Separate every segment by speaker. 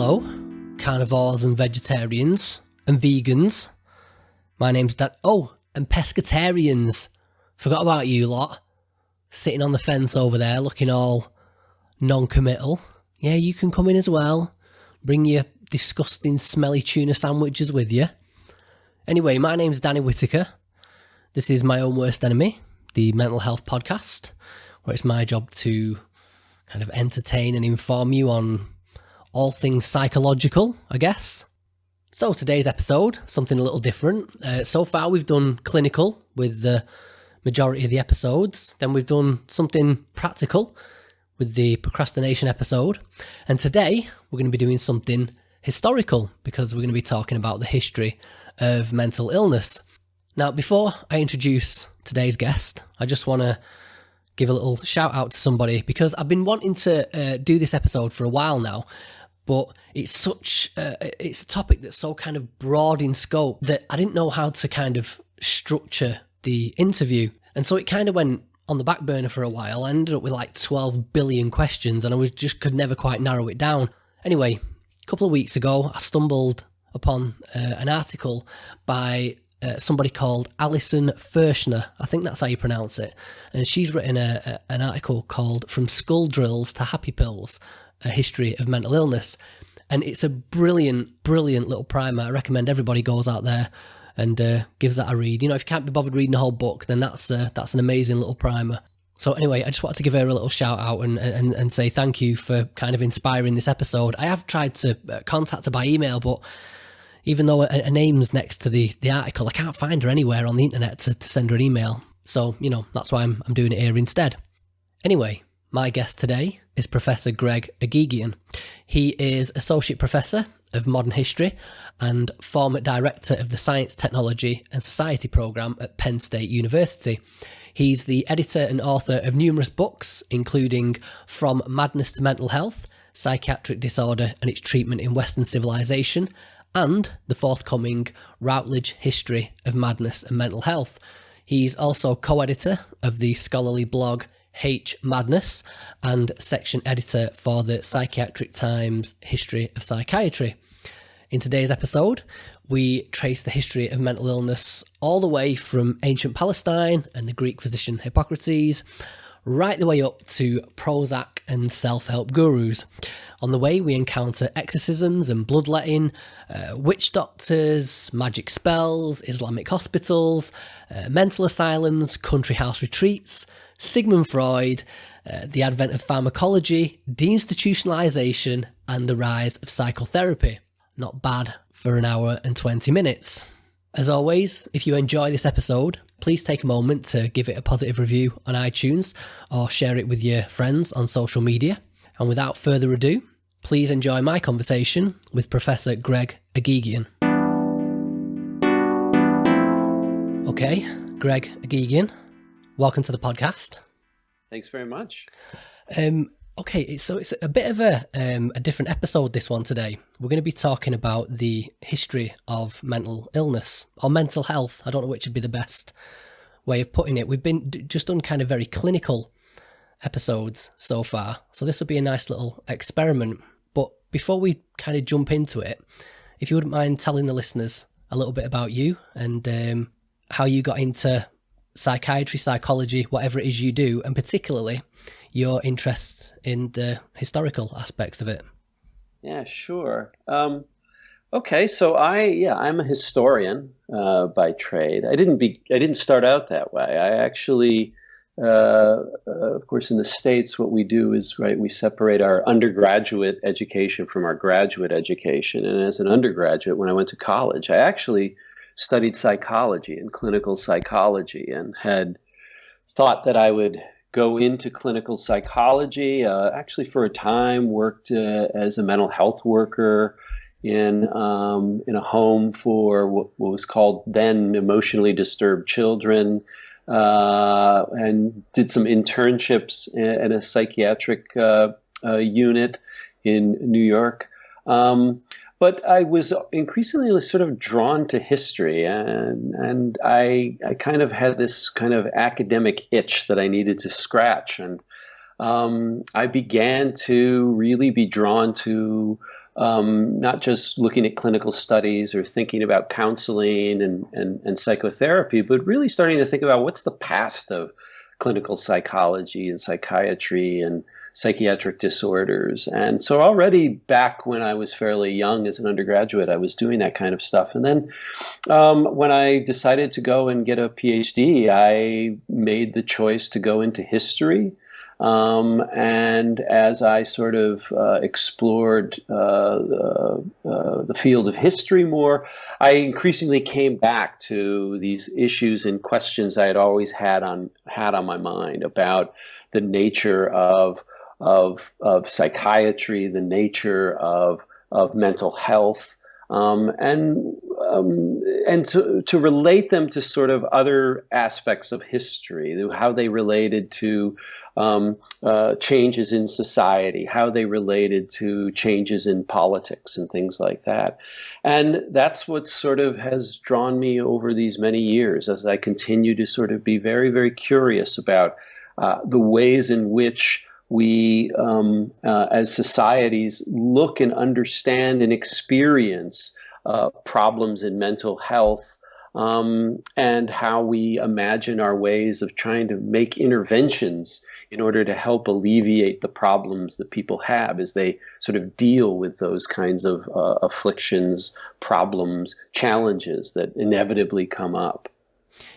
Speaker 1: Hello, carnivores and vegetarians and vegans. My name's Dan. Oh, and pescatarians. Forgot about you lot. Sitting on the fence over there looking all non-committal. Yeah, you can come in as well. Bring your disgusting smelly tuna sandwiches with you. Anyway, my name's Danny Whitaker. This is My Own Worst Enemy, the mental health podcast, where it's my job to kind of entertain and inform you on all things psychological, I guess. So today's episode, something a little different. So far we've done clinical with the majority of the episodes. Then we've done something practical with the procrastination episode. And today we're going to be doing something historical because we're going to be talking about the history of mental illness. Now, before I introduce today's guest, I just want to give a little shout out to somebody because I've been wanting to do this episode for a while now, but it's it's a topic that's so kind of broad in scope that I didn't know how to kind of structure the interview. And so it kind of went on the back burner for a while. I ended up with like 12 billion questions and I could never quite narrow it down. Anyway, a couple of weeks ago, I stumbled upon an article by somebody called Alison Fershner. I think that's how you pronounce it. And she's written an article called From Skull Drills to Happy Pills, A History of Mental Illness. And it's a brilliant, brilliant little primer. I recommend everybody goes out there and gives that a read. You know, if you can't be bothered reading the whole book, then that's an amazing little primer. So anyway, I just wanted to give her a little shout out and say thank you for kind of inspiring this episode. I have tried to contact her by email, but even though her name's next to the article, I can't find her anywhere on the internet to send her an email. So, you know, that's why I'm doing it here instead. Anyway, my guest today is Professor Greg Eghigian. He is Associate Professor of Modern History and former Director of the Science, Technology and Society Programme at Penn State University. He's the editor and author of numerous books, including From Madness to Mental Health, Psychiatric Disorder and Its Treatment in Western Civilization, and the forthcoming Routledge History of Madness and Mental Health. He's also co-editor of the scholarly blog H Madness and section editor for the Psychiatric Times History of Psychiatry. In today's episode, we trace the history of mental illness all the way from ancient Palestine and the Greek physician Hippocrates, right the way up to Prozac and self-help gurus. On the way, we encounter exorcisms and bloodletting, witch doctors, magic spells, Islamic hospitals, mental asylums, country house retreats, Sigmund Freud, the advent of pharmacology, deinstitutionalization, and the rise of psychotherapy. Not bad for an hour and 20 minutes. As always, if you enjoy this episode, please take a moment to give it a positive review on iTunes or share it with your friends on social media. And without further ado, please enjoy my conversation with Professor Greg Eghigian. Okay, Greg Eghigian, welcome to the podcast.
Speaker 2: Thanks very much.
Speaker 1: Okay, so it's a bit of a different episode, this one today. We're going to be talking about the history of mental illness or mental health. I don't know which would be the best way of putting it. We've been just done kind of very clinical episodes so far, so this will be a nice little experiment. But before we kind of jump into it, if you wouldn't mind telling the listeners a little bit about you and how you got into psychiatry, psychology, whatever it is you do, and particularly your interest in the historical aspects of it.
Speaker 2: Yeah, sure. Okay, so I'm a historian by trade. I didn't start out that way. I actually, of course, in the States, what we do is, we separate our undergraduate education from our graduate education. And as an undergraduate, when I went to college, I actually studied psychology and clinical psychology and had thought that I would go into clinical psychology. Actually, for a time, worked as a mental health worker in a home for what was called then emotionally disturbed children, and did some internships at a psychiatric unit in New York. But I was increasingly sort of drawn to history, and I kind of had this kind of academic itch that I needed to scratch. And I began to really be drawn to not just looking at clinical studies or thinking about counseling and psychotherapy, but really starting to think about what's the past of clinical psychology and psychiatry and psychiatric disorders. And so already back when I was fairly young as an undergraduate, I was doing that kind of stuff. And then when I decided to go and get a PhD, I made the choice to go into history. And as I sort of explored the field of history more, I increasingly came back to these issues and questions I had always had on my mind about the nature of psychiatry, the nature of mental health, and to relate them to sort of other aspects of history, how they related to changes in society, how they related to changes in politics and things like that. And that's what sort of has drawn me over these many years as I continue to sort of be very, very curious about the ways in which we, as societies, look and understand and experience problems in mental health, and how we imagine our ways of trying to make interventions in order to help alleviate the problems that people have as they sort of deal with those kinds of afflictions, problems, challenges that inevitably come up.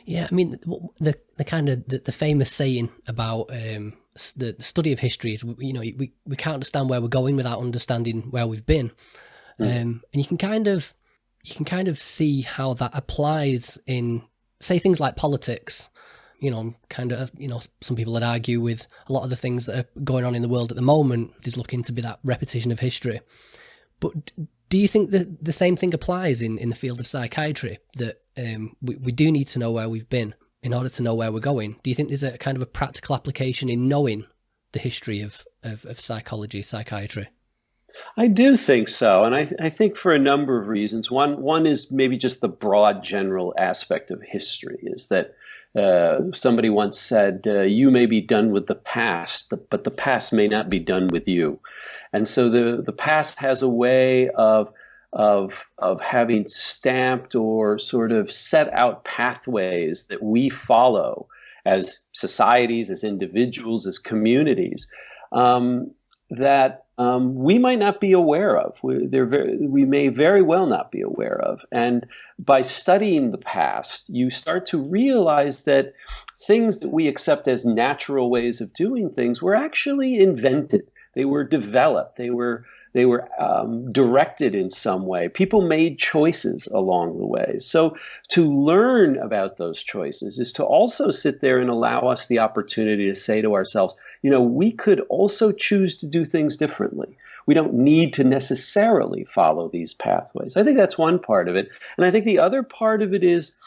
Speaker 1: Yeah, I mean, the kind of the famous saying about the study of history is, we can't understand where we're going without understanding where we've been, and you can kind of see how that applies in, say, things like politics. Some people would argue with a lot of the things that are going on in the world at the moment is looking to be that repetition of history. But do you think that the same thing applies in the field of psychiatry, that we do need to know where we've been in order to know where we're going? Do you think there's a kind of a practical application in knowing the history of psychology, psychiatry?
Speaker 2: I do think so. And I think for a number of reasons. One is maybe just the broad general aspect of history, is that somebody once said, you may be done with the past, but the past may not be done with you. And so the past has a way of having stamped or sort of set out pathways that we follow as societies, as individuals, as communities, that we might not be aware of. We may very well not be aware of. And by studying the past, you start to realize that things that we accept as natural ways of doing things were actually invented. They were developed. They were directed in some way. People made choices along the way. So to learn about those choices is to also sit there and allow us the opportunity to say to ourselves, we could also choose to do things differently. We don't need to necessarily follow these pathways. I think that's one part of it. And I think the other part of it is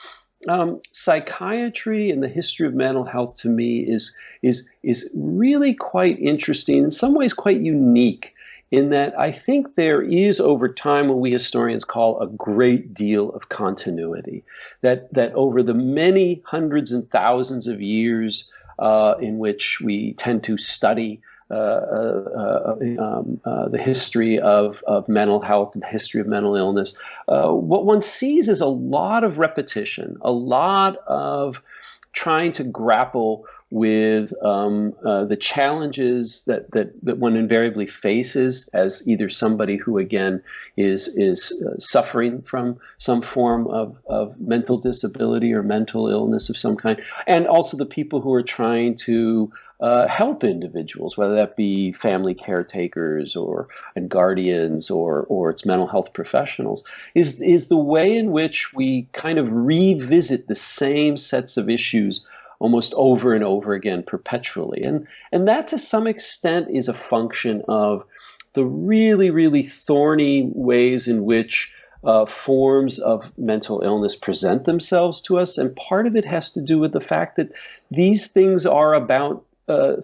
Speaker 2: psychiatry and the history of mental health, to me, is really quite interesting, in some ways quite unique, in that I think there is, over time, what we historians call a great deal of continuity, that over the many hundreds and thousands of years in which we tend to study the history of mental health and the history of mental illness, what one sees is a lot of repetition, a lot of trying to grapple with the challenges that one invariably faces as either somebody who, again, is suffering from some form of mental disability or mental illness of some kind, and also the people who are trying to help individuals, whether that be family caretakers and guardians or it's mental health professionals, is the way in which we kind of revisit the same sets of issues almost over and over again perpetually. And that, to some extent, is a function of the really, really thorny ways in which forms of mental illness present themselves to us. And part of it has to do with the fact that these things are about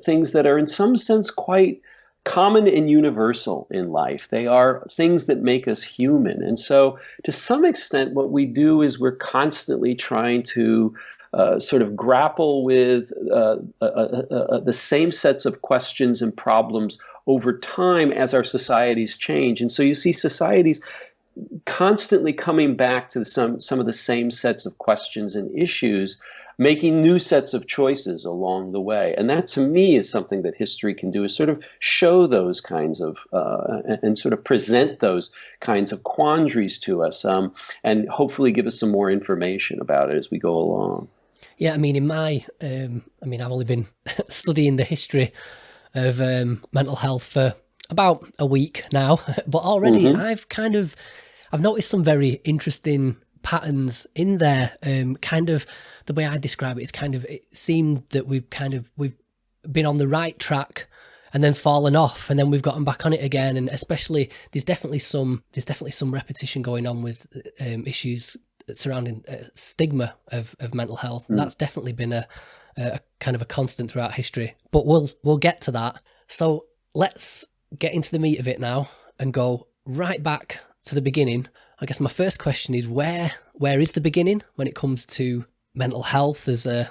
Speaker 2: things that are in some sense quite common and universal in life. They are things that make us human. And so to some extent, what we do is we're constantly trying to sort of grapple with the same sets of questions and problems over time as our societies change. And so you see societies constantly coming back to some of the same sets of questions and issues, making new sets of choices along the way. And that, to me, is something that history can do, is sort of show those kinds of, and sort of present those kinds of quandaries to us, and hopefully give us some more information about it as we go along.
Speaker 1: Yeah, I mean, I've only been studying the history of mental health for about a week now, but already I've noticed some very interesting patterns in there. Kind of the way I describe it is it seemed that we've been on the right track and then fallen off, and then we've gotten back on it again. And especially there's definitely some repetition going on with issues surrounding stigma of mental health. And that's definitely been a kind of a constant throughout history. But we'll get to that. So let's get into the meat of it now and go right back to the beginning. I guess my first question is where is the beginning when it comes to mental health as a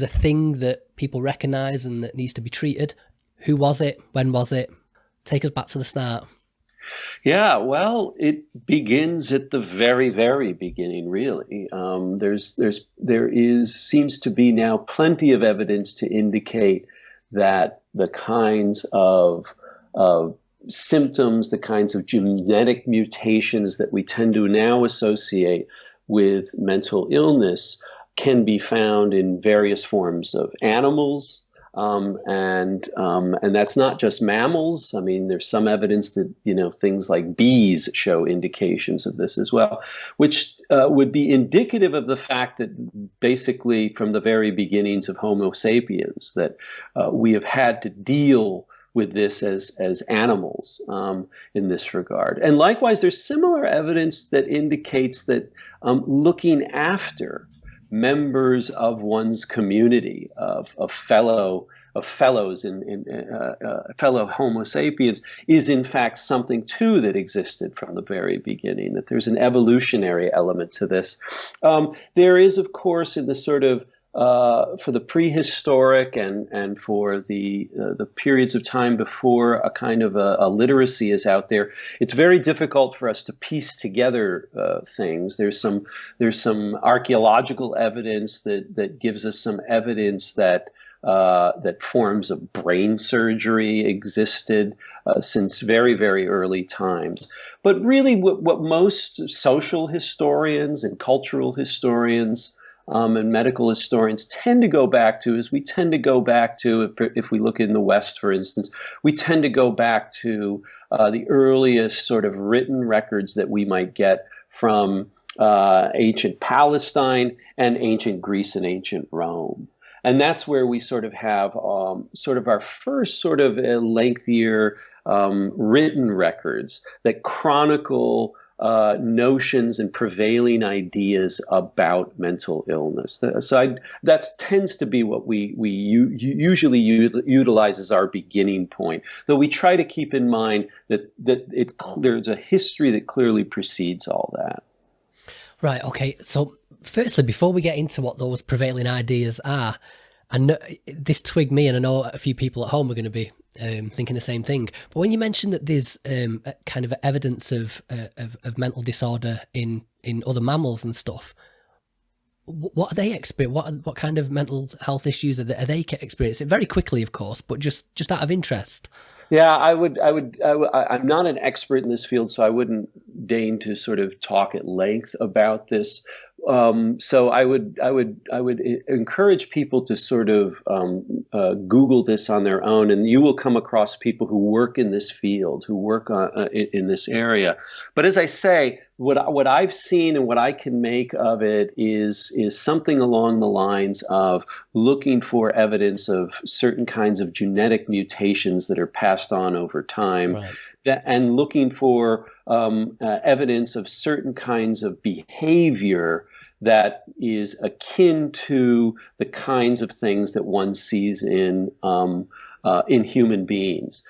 Speaker 1: thing that people recognize and that needs to be treated? Who was it? When was it? Take us back to the start.
Speaker 2: Yeah, well, it begins at the very, very beginning, really. Seems to be now plenty of evidence to indicate that the kinds of symptoms, the kinds of genetic mutations that we tend to now associate with mental illness can be found in various forms of animals. And that's not just mammals. I mean, there's some evidence that, things like bees show indications of this as well, which would be indicative of the fact that basically from the very beginnings of Homo sapiens, that we have had to deal with this as animals in this regard. And likewise, there's similar evidence that indicates that looking after members of one's community, of fellows in fellow Homo sapiens, is in fact something too that existed from the very beginning. That there's an evolutionary element to this. There is, of course, in the sort of for the prehistoric and for the periods of time before a kind of a literacy is out there, it's very difficult for us to piece together things. There's some archaeological evidence that gives us some evidence that forms of brain surgery existed since very, very early times. But really, what most social historians and cultural historians and medical historians tend to go back to is if we look in the West, for instance, we tend to go back to the earliest sort of written records that we might get from ancient Palestine and ancient Greece and ancient Rome. And that's where we sort of have sort of our first sort of lengthier written records that chronicle notions and prevailing ideas about mental illness. So that tends to be what we usually utilize as our beginning point, though we try to keep in mind that there's a history that clearly precedes all that.
Speaker 1: Right, okay. So firstly, before we get into what those prevailing ideas are, I know this twigged me, and I know a few people at home are going to be thinking the same thing. But when you mentioned that there's kind of evidence of mental disorder in other mammals and stuff, what are they experience? What kind of mental health issues are they experiencing? Very quickly, of course, but just out of interest.
Speaker 2: Yeah, I'm not an expert in this field, so I wouldn't deign to sort of talk at length about this. So I would encourage people to sort of Google this on their own, and you will come across people who work in this field, who work in this area. But as I say, what I've seen and what I can make of it is something along the lines of looking for evidence of certain kinds of genetic mutations that are passed on over time, right, and looking for evidence of certain kinds of behavior that is akin to the kinds of things that one sees in human beings.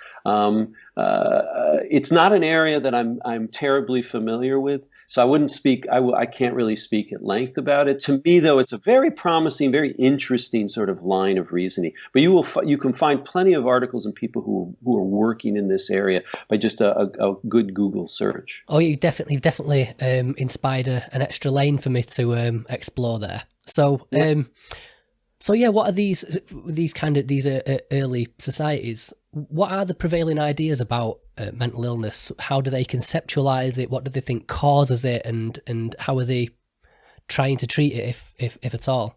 Speaker 2: It's not an area that I'm terribly familiar with, So I wouldn't speak, I can't really speak at length about it. To me, though, it's a very promising, very interesting sort of line of reasoning. But you can find plenty of articles and people who are working in this area by just a good Google search.
Speaker 1: Oh, you definitely inspired an extra lane for me to explore there. So, so yeah, what are these early societies? What are the prevailing ideas about mental illness? How do they conceptualize it? What do they think causes it? And how are they trying to treat it, if at all?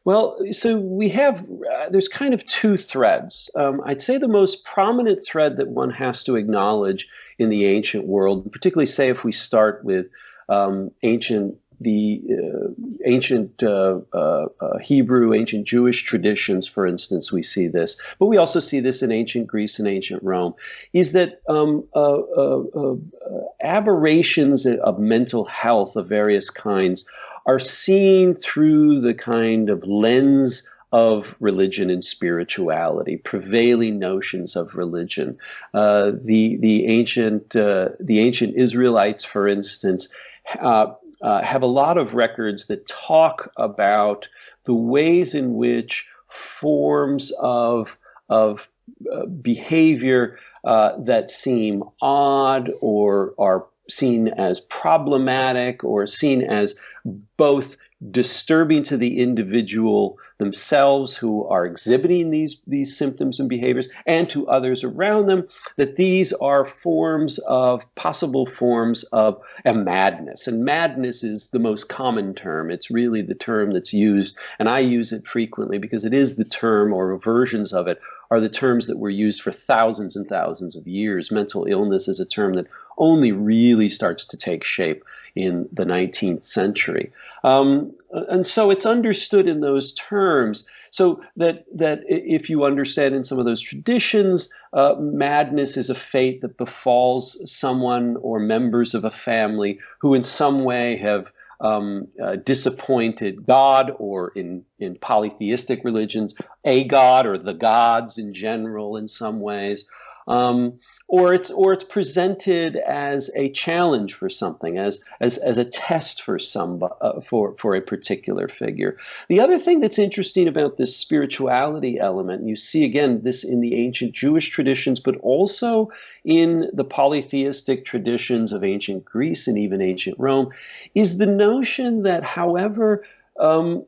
Speaker 2: Well, so we have, there's kind of two threads. I'd say the most prominent thread that one has to acknowledge in the ancient world, particularly say if we start with ancient Hebrew, ancient Jewish traditions, for instance, we see this, but we also see this in ancient Greece and ancient Rome, is that aberrations of mental health of various kinds are seen through the kind of lens of religion and spirituality, prevailing notions of religion. The ancient Israelites, for instance, have a lot of records that talk about the ways in which forms of behavior that seem odd or are seen as problematic or seen as both disturbing to the individual themselves who are exhibiting these symptoms and behaviors and to others around them, that these are possible forms of a madness. And madness is the most common term. It's really the term that's used, and I use it frequently because it is the term, or versions of it are the terms that were used for thousands and thousands of years. Mental illness is a term that only really starts to take shape in the 19th century. And so it's understood in those terms. So that if you understand in some of those traditions, madness is a fate that befalls someone or members of a family who in some way have disappointed God, or in polytheistic religions, a god or the gods in general in some ways. Or it's presented as a challenge for something, as a test for for a particular figure. The other thing that's interesting about this spirituality element, and you see again this in the ancient Jewish traditions, but also in the polytheistic traditions of ancient Greece and even ancient Rome, is the notion that, however,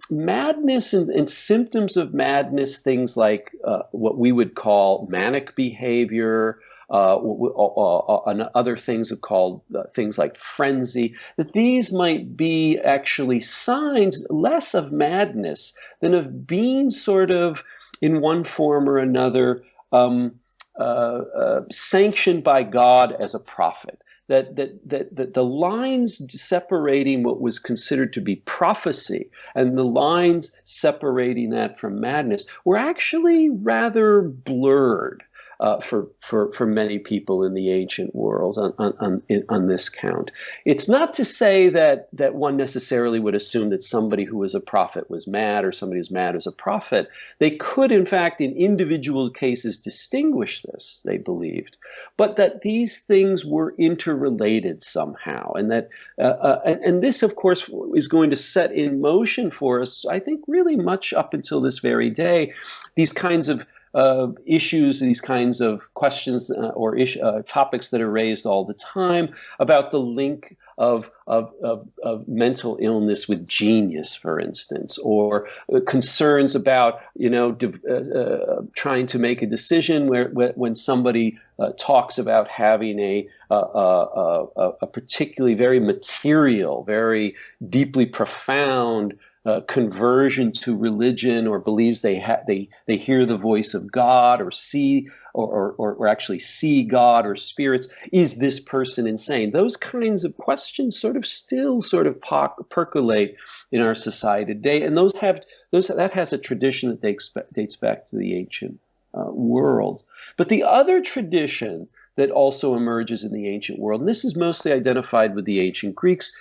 Speaker 2: madness and symptoms of madness, things like what we would call manic behavior, and other things are called things like frenzy, that these might be actually signs less of madness than of being sort of, in one form or another, sanctioned by God as a prophet. That the lines separating what was considered to be prophecy and the lines separating that from madness were actually rather blurred for many people in the ancient world on this count. It's not to say that one necessarily would assume that somebody who was a prophet was mad or somebody who's mad is a prophet. They could, in fact, in individual cases distinguish this, they believed, but that these things were interrelated somehow. And that and this, of course, is going to set in motion for us, I think, really much up until this very day, these kinds of issues, these kinds of questions or topics that are raised all the time about the link of mental illness with genius, for instance, or concerns about trying to make a decision when somebody talks about having a particularly very material, very deeply profound conversion to religion, or believes they hear the voice of God, or see or actually see God or spirits. Is this person insane? Those kinds of questions still percolate in our society today, and that has a tradition that dates back to the ancient world. But the other tradition that also emerges in the ancient world, and this is mostly identified with the ancient Greeks,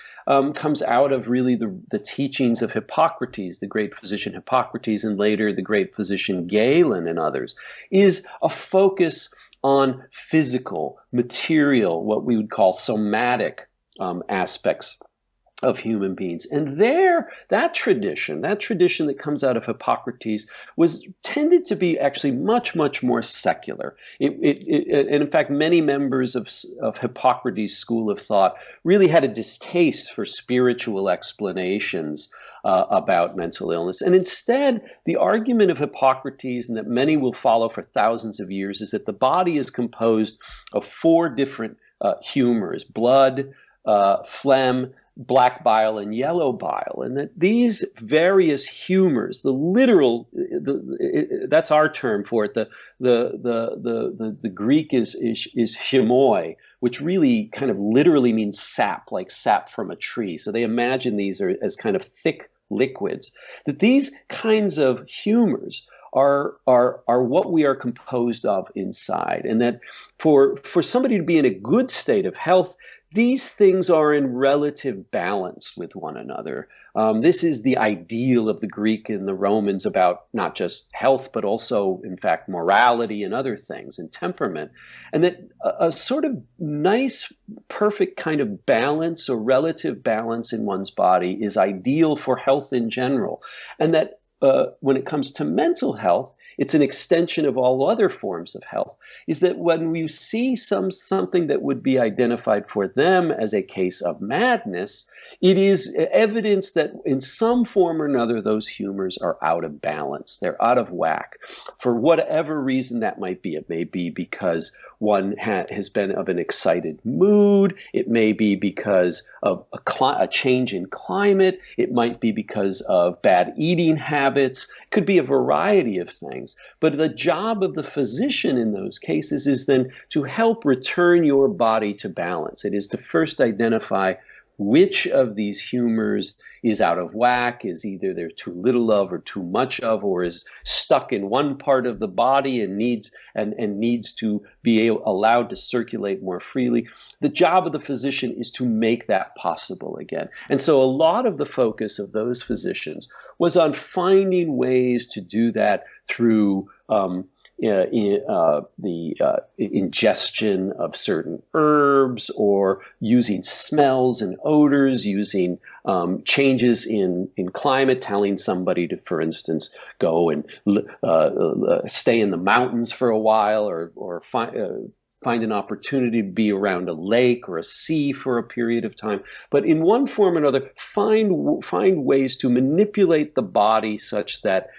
Speaker 2: comes out of really the teachings of Hippocrates, the great physician Hippocrates, and later the great physician Galen and others, is a focus on physical, material, what we would call somatic aspects of human beings. And that tradition that comes out of Hippocrates was tended to be actually much, much more secular. And in fact, many members of Hippocrates' school of thought really had a distaste for spiritual explanations about mental illness. And instead, the argument of Hippocrates, and that many will follow for thousands of years, is that the body is composed of four different humors: blood, phlegm, black bile, and yellow bile, and that these various humors, that's our term for it. The Greek is hemoi, which really kind of literally means sap, like sap from a tree. So they imagine these as kind of thick liquids. That these kinds of humors are what we are composed of inside, and that for somebody to be in a good state of health, these things are in relative balance with one another. This is the ideal of the Greek and the Romans about not just health, but also, in fact, morality and other things, and temperament. And that a sort of nice, perfect kind of balance or relative balance in one's body is ideal for health in general. And that when it comes to mental health, it's an extension of all other forms of health, is that when we see something that would be identified for them as a case of madness, it is evidence that in some form or another, those humors are out of balance. They're out of whack. For whatever reason that might be. It may be because one has been of an excited mood. It may be because of a change in climate. It might be because of bad eating habits. It could be a variety of things. But the job of the physician in those cases is then to help return your body to balance. It is to first identify which of these humors is out of whack, is either there's too little of or too much of, or is stuck in one part of the body and needs to be allowed to circulate more freely. The job of the physician is to make that possible again. And so a lot of the focus of those physicians was on finding ways to do that through the ingestion of certain herbs, or using smells and odors, using changes in climate, telling somebody to, for instance, go and stay in the mountains for a while, or find an opportunity to be around a lake or a sea for a period of time. But in one form or another, find ways to manipulate the body such that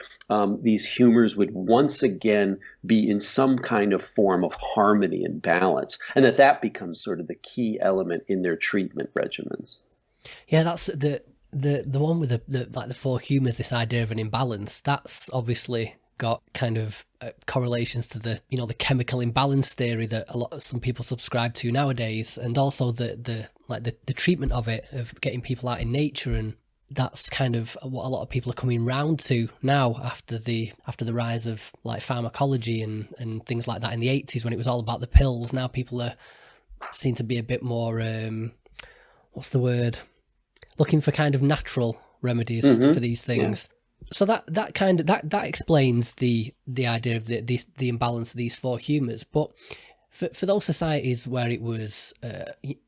Speaker 2: these humors would once again be in some kind of form of harmony and balance, and that becomes sort of the key element in their treatment regimens.
Speaker 1: Yeah, that's the one with the four humors. This idea of an imbalance, that's obviously got kind of correlations to the chemical imbalance theory that some people subscribe to nowadays, and also the treatment of it, of getting people out in nature. And that's kind of what a lot of people are coming round to now after the rise of like pharmacology and things like that in the 80s, when it was all about the pills. Now people seem to be a bit more what's the word, looking for kind of natural remedies for these things. Yeah. So that explains the idea of the imbalance of these four humors. But for those societies where it was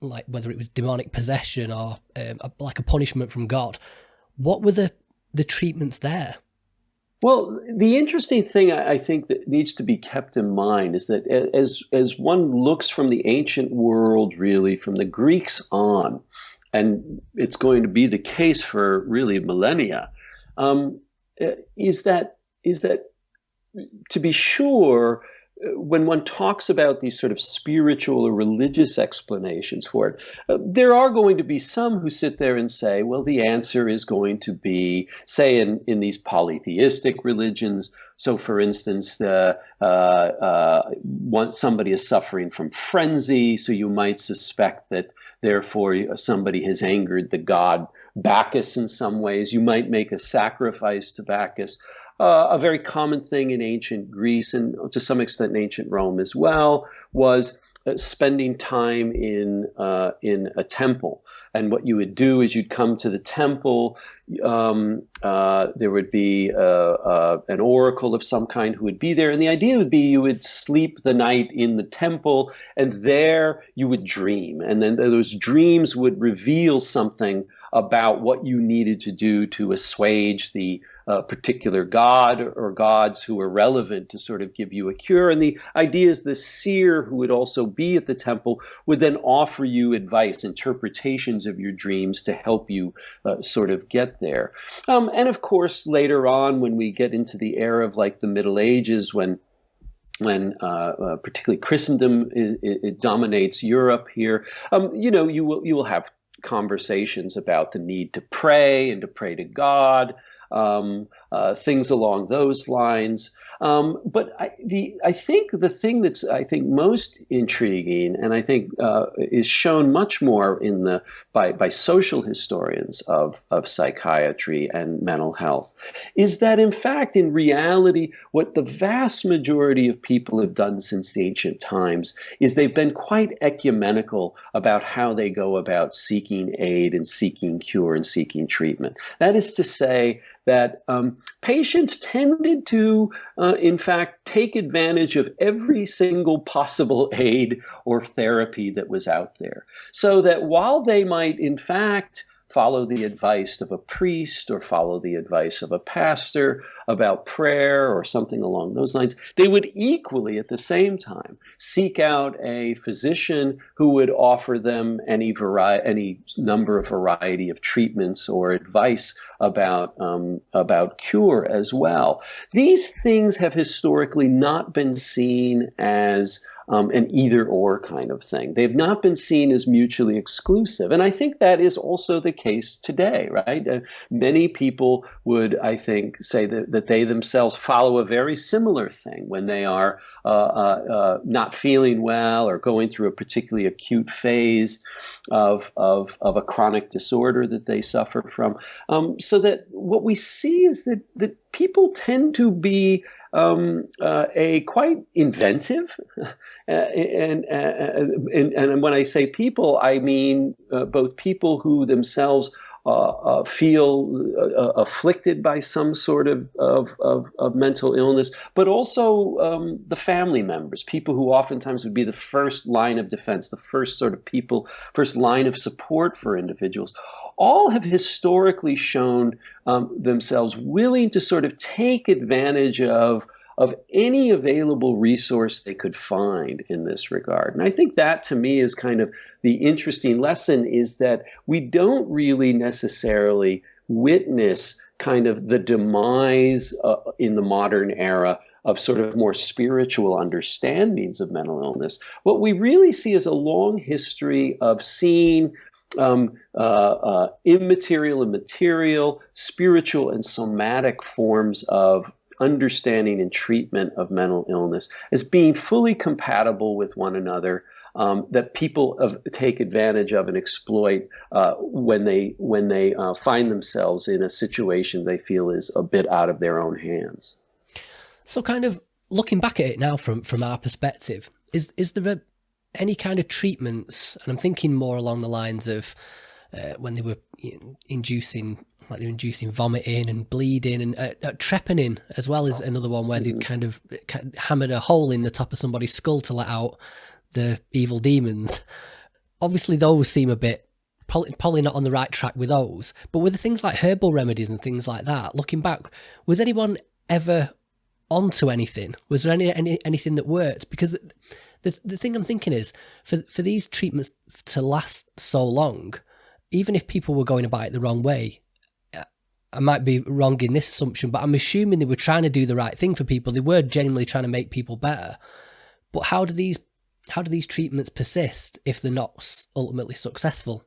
Speaker 1: like whether it was demonic possession or like a punishment from God, what were the treatments there?
Speaker 2: Well, the interesting thing I think that needs to be kept in mind is that as one looks from the ancient world, really from the Greeks on, and it's going to be the case for really millennia, is that to be sure, when one talks about these sort of spiritual or religious explanations for it, there are going to be some who sit there and say, well, the answer is going to be, say, in these polytheistic religions. So, for instance, somebody is suffering from frenzy, so you might suspect that therefore somebody has angered the god Bacchus in some ways. You might make a sacrifice to Bacchus. A very common thing in ancient Greece, and to some extent in ancient Rome as well, was spending time in a temple. And what you would do is you'd come to the temple. There would be an oracle of some kind who would be there, and the idea would be you would sleep the night in the temple, and there you would dream, and then those dreams would reveal something about what you needed to do to assuage the particular god or gods who were relevant to sort of give you a cure. And the idea is the seer, who would also be at the temple, would then offer you advice, interpretations of your dreams to help you sort of get there. And of course, later on, when we get into the era of like the Middle Ages, when particularly Christendom it dominates Europe here, you will have conversations about the need to pray and to pray to God, things along those lines. But I think the thing that's most intriguing, and I think is shown much more by social historians of psychiatry and mental health, is that in fact, in reality, what the vast majority of people have done since ancient times is they've been quite ecumenical about how they go about seeking aid and seeking cure and seeking treatment. That is to say that patients tended to, in fact, take advantage of every single possible aid or therapy that was out there. So that while they might, in fact, follow the advice of a priest or follow the advice of a pastor about prayer or something along those lines, they would equally at the same time seek out a physician who would offer them any number of variety of treatments or advice about cure as well. These things have historically not been seen as an either-or kind of thing. They've not been seen as mutually exclusive. And I think that is also the case today, right? Many people would, I think, say that they themselves follow a very similar thing when they are not feeling well or going through a particularly acute phase of a chronic disorder that they suffer from. So that what we see is that people tend to be quite inventive, and when I say people, I mean both people who themselves feel afflicted by some sort of mental illness, but also the family members, people who oftentimes would be the first line of defense, the first line of support for individuals. All have historically shown themselves willing to sort of take advantage of any available resource they could find in this regard. And I think that, to me, is kind of the interesting lesson, is that we don't really necessarily witness kind of the demise in the modern era of sort of more spiritual understandings of mental illness. What we really see is a long history of seeing immaterial and material, spiritual and somatic forms of understanding and treatment of mental illness as being fully compatible with one another, that people take advantage of and exploit when they find themselves in a situation they feel is a bit out of their own hands.
Speaker 1: So, kind of looking back at it now from our perspective, is there any kind of treatments? And I'm thinking more along the lines of when they were inducing vomiting and bleeding, and trepanning as well is another one where they kind of hammered a hole in the top of somebody's skull to let out the evil demons. Obviously, those seem a bit probably not on the right track with those. But with the things like herbal remedies and things like that, looking back, was anyone ever onto anything? Was there anything that worked? Because the thing I'm thinking is, for these treatments to last so long, even if people were going about it the wrong way, I might be wrong in this assumption, but I'm assuming they were trying to do the right thing for people. They were genuinely trying to make people better. But how do these treatments persist if they're not ultimately successful?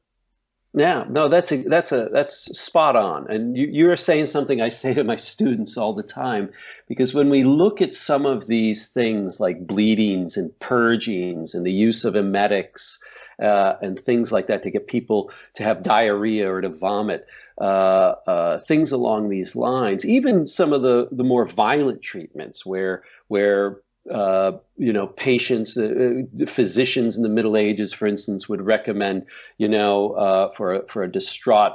Speaker 2: Yeah, no, that's spot on. And you're saying something I say to my students all the time, because when we look at some of these things like bleedings and purgings and the use of emetics and things like that to get people to have diarrhea or to vomit, things along these lines, even some of the more violent treatments where patients, physicians in the Middle Ages, for instance, would recommend, for a distraught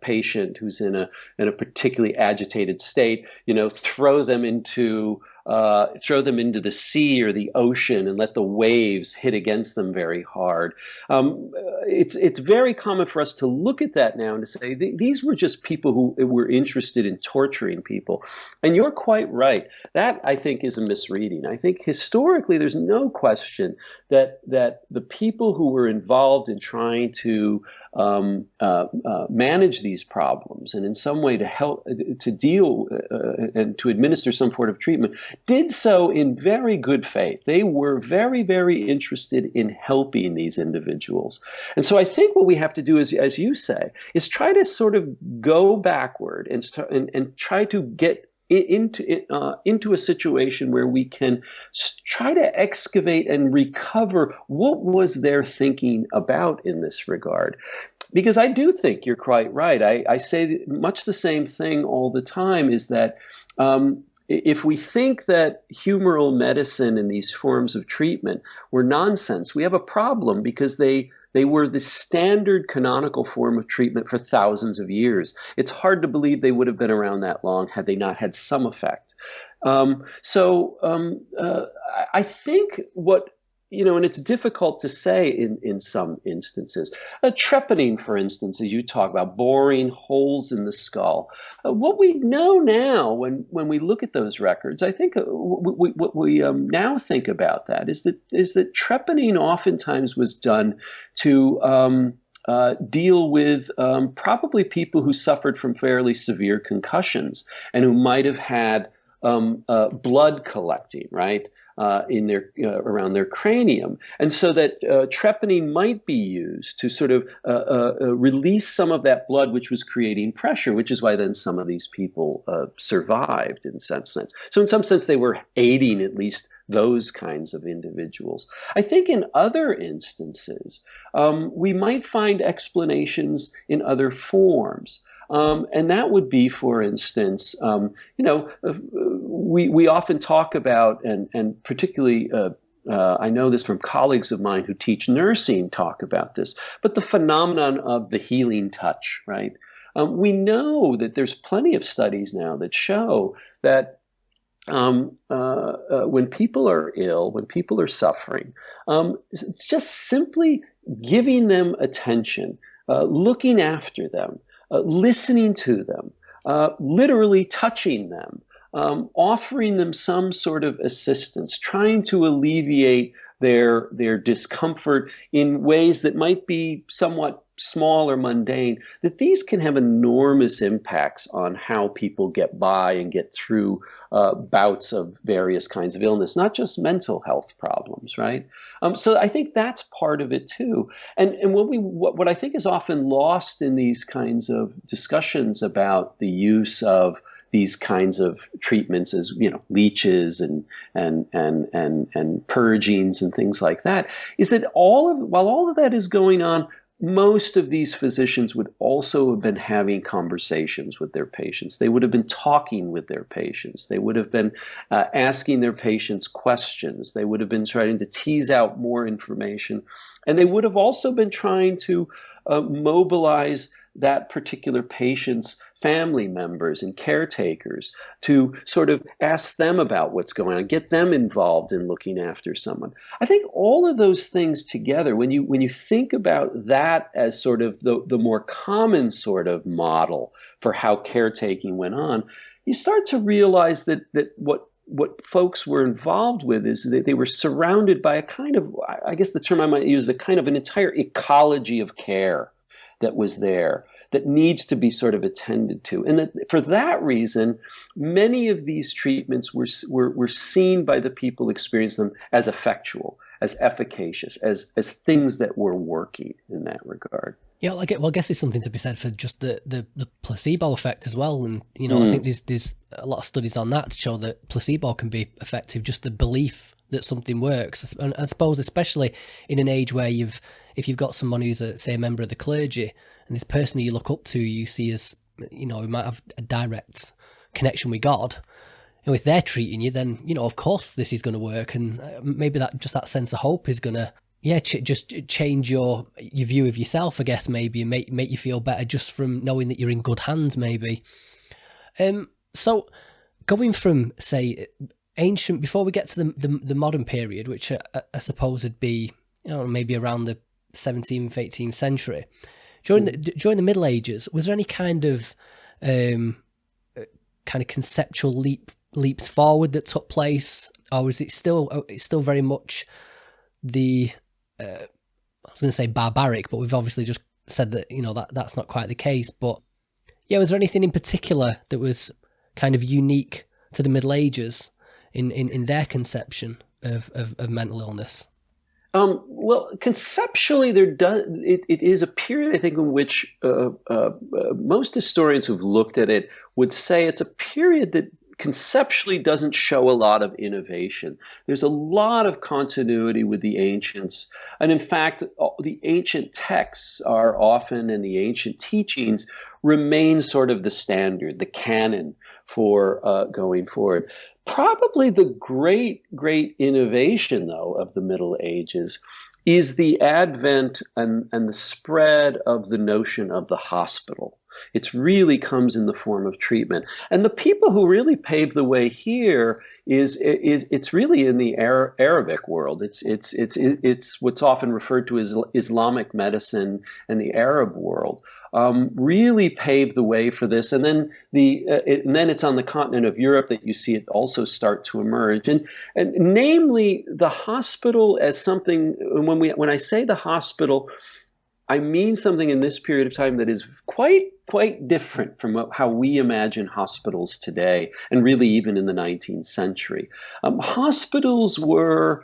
Speaker 2: patient who's in a particularly agitated state, throw them into the sea or the ocean and let the waves hit against them very hard. It's very common for us to look at that now and to say these were just people who were interested in torturing people. And you're quite right. That, I think, is a misreading. I think historically there's no question that the people who were involved in trying to manage these problems and in some way to help to deal and to administer some sort of treatment did so in very good faith. They were very, very interested in helping these individuals. And so I think what we have to do is, as you say, is try to sort of go backward and try to get into a situation where we can try to excavate and recover what was their thinking about in this regard. Because I do think you're quite right. I say much the same thing all the time, is that if we think that humoral medicine and these forms of treatment were nonsense, we have a problem, because they were the standard canonical form of treatment for thousands of years. It's hard to believe they would have been around that long had they not had some effect. I think what, and it's difficult to say in some instances. Trepanning, for instance, as you talk about, boring holes in the skull. What we know now, when we look at those records, I think what we now think about that is that trepanning oftentimes was done to deal with probably people who suffered from fairly severe concussions and who might have had blood collecting, right? In their around their cranium, and so that trepanning might be used to sort of release some of that blood which was creating pressure, which is why then some of these people survived in some sense. So in some sense, they were aiding at least those kinds of individuals. I think in other instances, we might find explanations in other forms. And that would be, for instance, we often talk about, and particularly I know this from colleagues of mine who teach nursing talk about this, but the phenomenon of the healing touch, right? We know that there's plenty of studies now that show that when people are ill, when people are suffering, it's just simply giving them attention, looking after them, listening to them, literally touching them, offering them some sort of assistance, trying to alleviate their discomfort in ways that might be somewhat small or mundane, that these can have enormous impacts on how people get by and get through bouts of various kinds of illness, not just mental health problems, right? So I think that's part of it too. And what I think is often lost in these kinds of discussions about the use of these kinds of treatments as, leeches and purgings and things like that, is that while all of that is going on, most of these physicians would also have been having conversations with their patients. They would have been talking with their patients. They would have been asking their patients questions. They would have been trying to tease out more information. And they would have also been trying to mobilize that particular patient's family members and caretakers to sort of ask them about what's going on, get them involved in looking after someone. I think all of those things together, when you think about that as sort of the more common sort of model for how caretaking went on, you start to realize that what folks were involved with is that they were surrounded by a kind of, I guess the term I might use, a kind of an entire ecology of care that was there, that needs to be sort of attended to. And that for that reason, many of these treatments were seen by the people experiencing them as effectual, as efficacious, as things that were working in that regard.
Speaker 1: Yeah, I guess there's something to be said for just the placebo effect as well. And, I think there's a lot of studies on that to show that placebo can be effective, just the belief that something works. And I suppose especially in an age where if you've got someone who's a member of the clergy, and this person who you look up to, you see as, who might have a direct connection with God, if they're treating you, then, of course this is going to work. And maybe that sense of hope is going to, just change your view of yourself, I guess, maybe, and make you feel better just from knowing that you're in good hands, maybe. So going from, say, ancient, before we get to the modern period, which I suppose would be, maybe around the 17th, 18th century, during the Middle Ages, was there any kind of conceptual leaps forward that took place, or was it's still very much the I was going to say barbaric, but we've obviously just said that that's not quite the case. But was there anything in particular that was kind of unique to the Middle Ages in their conception of mental illness?
Speaker 2: Well, conceptually, it is a period, I think, in which most historians who've looked at it would say it's a period that conceptually doesn't show a lot of innovation. There's a lot of continuity with the ancients. And in fact, the ancient texts are often, and the ancient teachings remain sort of the standard, the canon for going forward. Probably the great innovation, though, of the Middle Ages is the advent and the spread of the notion of the hospital. It really comes in the form of treatment. And the people who really paved the way here is it's really in the Arabic world. It's what's often referred to as Islamic medicine and the Arab world. Really paved the way for this, and then then it's on the continent of Europe that you see it also start to emerge, and namely the hospital as something. When I say the hospital, I mean something in this period of time that is quite different from how we imagine hospitals today, and really even in the 19th century. Hospitals were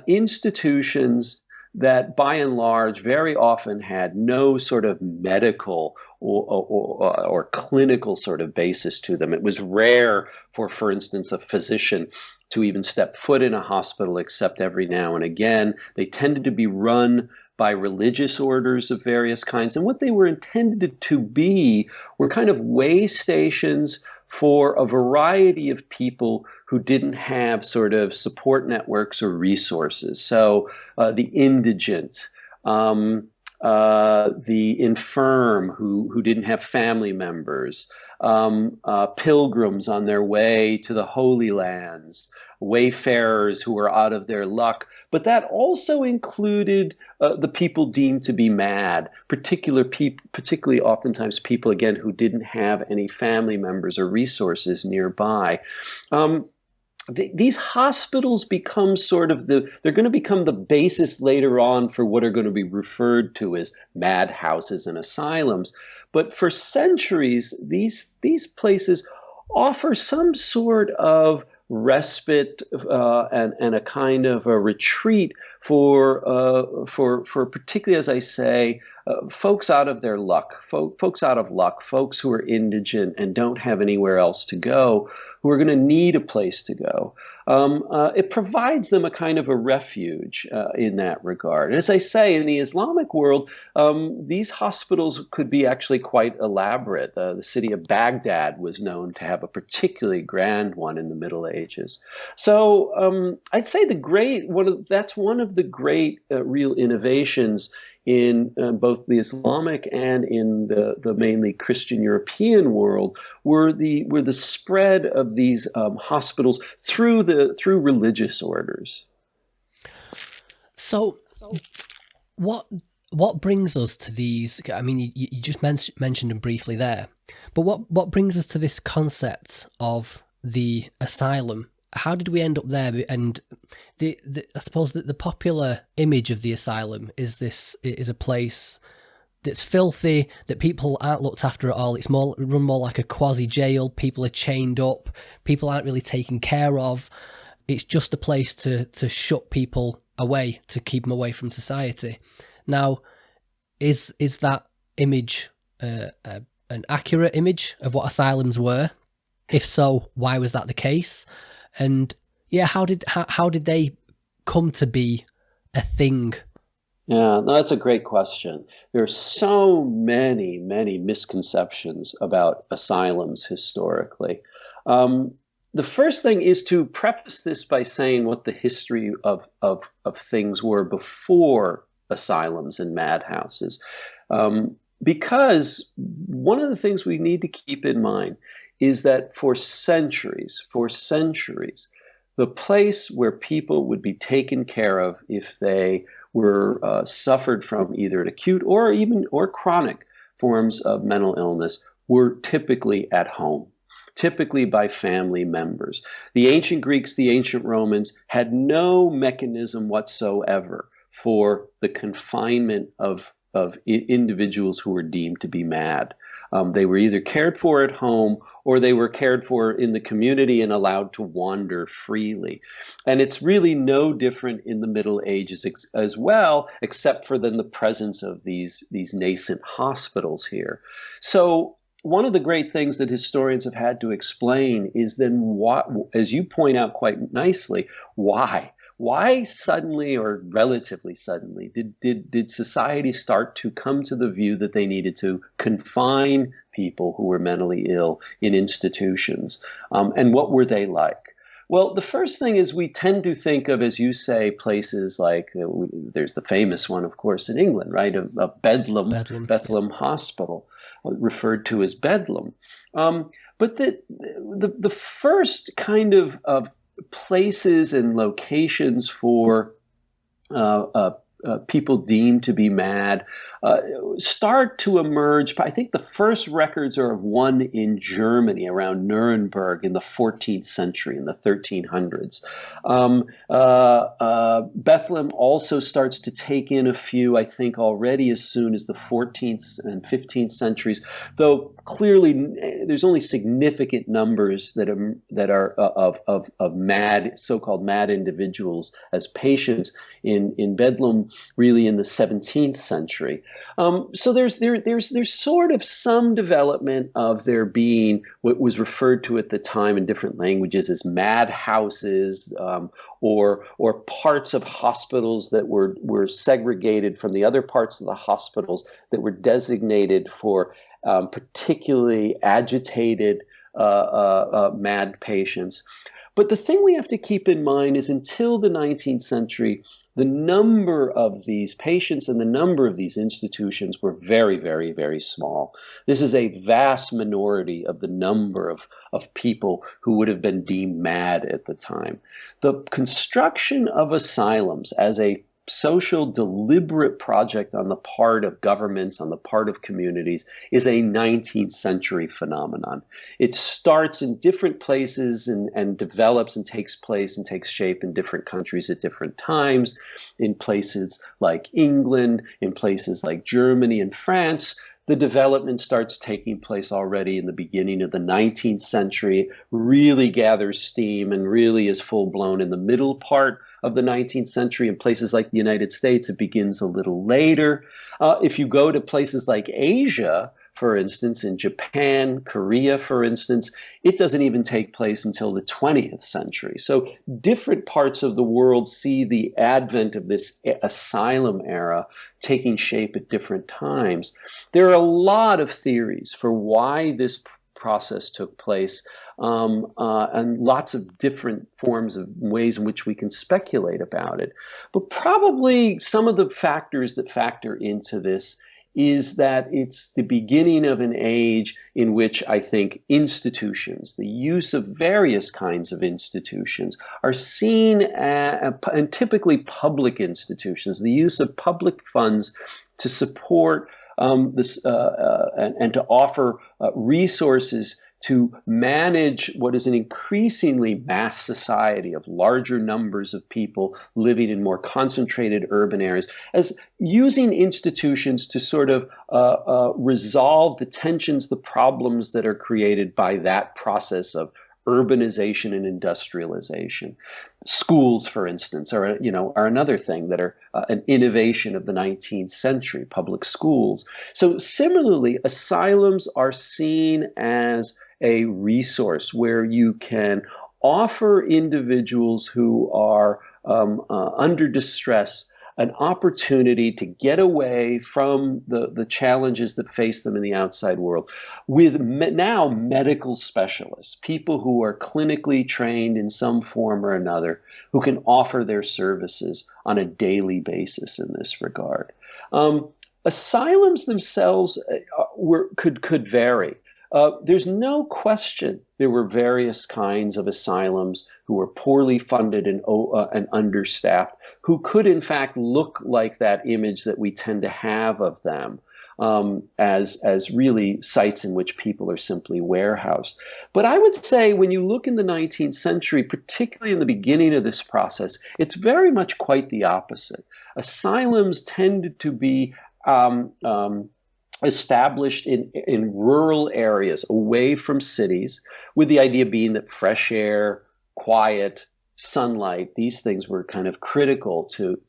Speaker 2: institutions that by and large very often had no sort of medical or clinical sort of basis to them. It was rare for instance, a physician to even step foot in a hospital except every now and again. They tended to be run by religious orders of various kinds. And what they were intended to be were kind of way stations for a variety of people who didn't have sort of support networks or resources. So the indigent, the infirm who didn't have family members, pilgrims on their way to the Holy Lands, wayfarers who were out of their luck. But that also included the people deemed to be mad, particularly oftentimes people, again, who didn't have any family members or resources nearby. These hospitals become they're going to become the basis later on for what are going to be referred to as madhouses and asylums. But for centuries, these places offer some sort of respite and a kind of a retreat for particularly, as I say, folks out of their luck, folks out of luck, folks who are indigent and don't have anywhere else to go, who are going to need a place to go. It provides them a kind of a refuge in that regard. And as I say, in the Islamic world, these hospitals could be actually quite elaborate. The city of Baghdad was known to have a particularly grand one in the Middle Ages. So I'd say that's one of the great real innovations in both the Islamic and in the mainly Christian European world were the spread of these hospitals through religious orders.
Speaker 1: So what brings us to these? I mean, you just mentioned them briefly there, but what brings us to this concept of the asylum? How did we end up there? And I suppose that the popular image of the asylum is a place that's filthy, that people aren't looked after at all. It's run more like a quasi jail. People are chained up. People aren't really taken care of. It's just a place to shut people away, to keep them away from society. Now, is that image an accurate image of what asylums were? If so, why was that the case? And how did they come to be a thing?
Speaker 2: Yeah, no, that's a great question. There are so many misconceptions about asylums historically. the first thing is to preface this by saying what the history of things were before asylums and madhouses. Because one of the things we need to keep in mind is that for centuries, the place where people would be taken care of if they were suffered from either an acute or chronic forms of mental illness were typically at home, typically by family members. The ancient Greeks, the ancient Romans had no mechanism whatsoever for the confinement of individuals who were deemed to be mad. They were either cared for at home or they were cared for in the community and allowed to wander freely. And it's really no different in the Middle Ages as well, except for then the presence of these nascent hospitals here. So one of the great things that historians have had to explain is then what, as you point out quite nicely, why? Why suddenly or relatively suddenly did society start to come to the view that they needed to confine people who were mentally ill in institutions? And what were they like? Well, the first thing is we tend to think of, as you say, places like, there's the famous one, of course, in England, right? Of Bethlehem Hospital, referred to as Bedlam. But the first kind of places and locations for people deemed to be mad start to emerge. I think the first records are of one in Germany around Nuremberg in the 14th century, in the 1300s. Bethlehem also starts to take in a few, I think, already as soon as the 14th and 15th centuries, though clearly there's only significant numbers that are of mad, so-called mad individuals as patients in Bedlam, really in the 17th century. So there's sort of some development of there being what was referred to at the time in different languages as madhouses, or parts of hospitals that were segregated from the other parts of the hospitals that were designated for particularly agitated mad patients. But the thing we have to keep in mind is until the 19th century, the number of these patients and the number of these institutions were very, very, very small. This is a vast minority of the number of people who would have been deemed mad at the time. The construction of asylums as a social deliberate project on the part of governments, on the part of communities, is a 19th century phenomenon. It starts in different places and develops and takes place and takes shape in different countries at different times, in places like England, in places like Germany and France. The development starts taking place already in the beginning of the 19th century, really gathers steam and really is full-blown in the middle part of the 19th century. In places like the United States, it begins a little later. If you go to places like Asia, for instance, in Japan, Korea, for instance, it doesn't even take place until the 20th century. So different parts of the world see the advent of this asylum era taking shape at different times. There are a lot of theories for why this process took place, and lots of different forms of ways in which we can speculate about it. But probably some of the factors that factor into this is that it's the beginning of an age in which I think institutions, the use of various kinds of institutions, are seen and typically public institutions, the use of public funds to support this and to offer resources to manage what is an increasingly mass society of larger numbers of people living in more concentrated urban areas, as using institutions to sort of resolve the tensions, the problems that are created by that process of urbanization and industrialization. Schools, for instance, are another thing that are an innovation of the 19th century, public schools. So similarly, asylums are seen as a resource where you can offer individuals who are under distress an opportunity to get away from the challenges that face them in the outside world with now medical specialists, people who are clinically trained in some form or another, who can offer their services on a daily basis in this regard. Asylums themselves could vary. There's no question there were various kinds of asylums who were poorly funded and understaffed, who could in fact look like that image that we tend to have of them, as really sites in which people are simply warehoused. But I would say when you look in the 19th century, particularly in the beginning of this process, it's very much quite the opposite. Asylums tended to be established in rural areas away from cities, with the idea being that fresh air, quiet, sunlight, these things were kind of critical to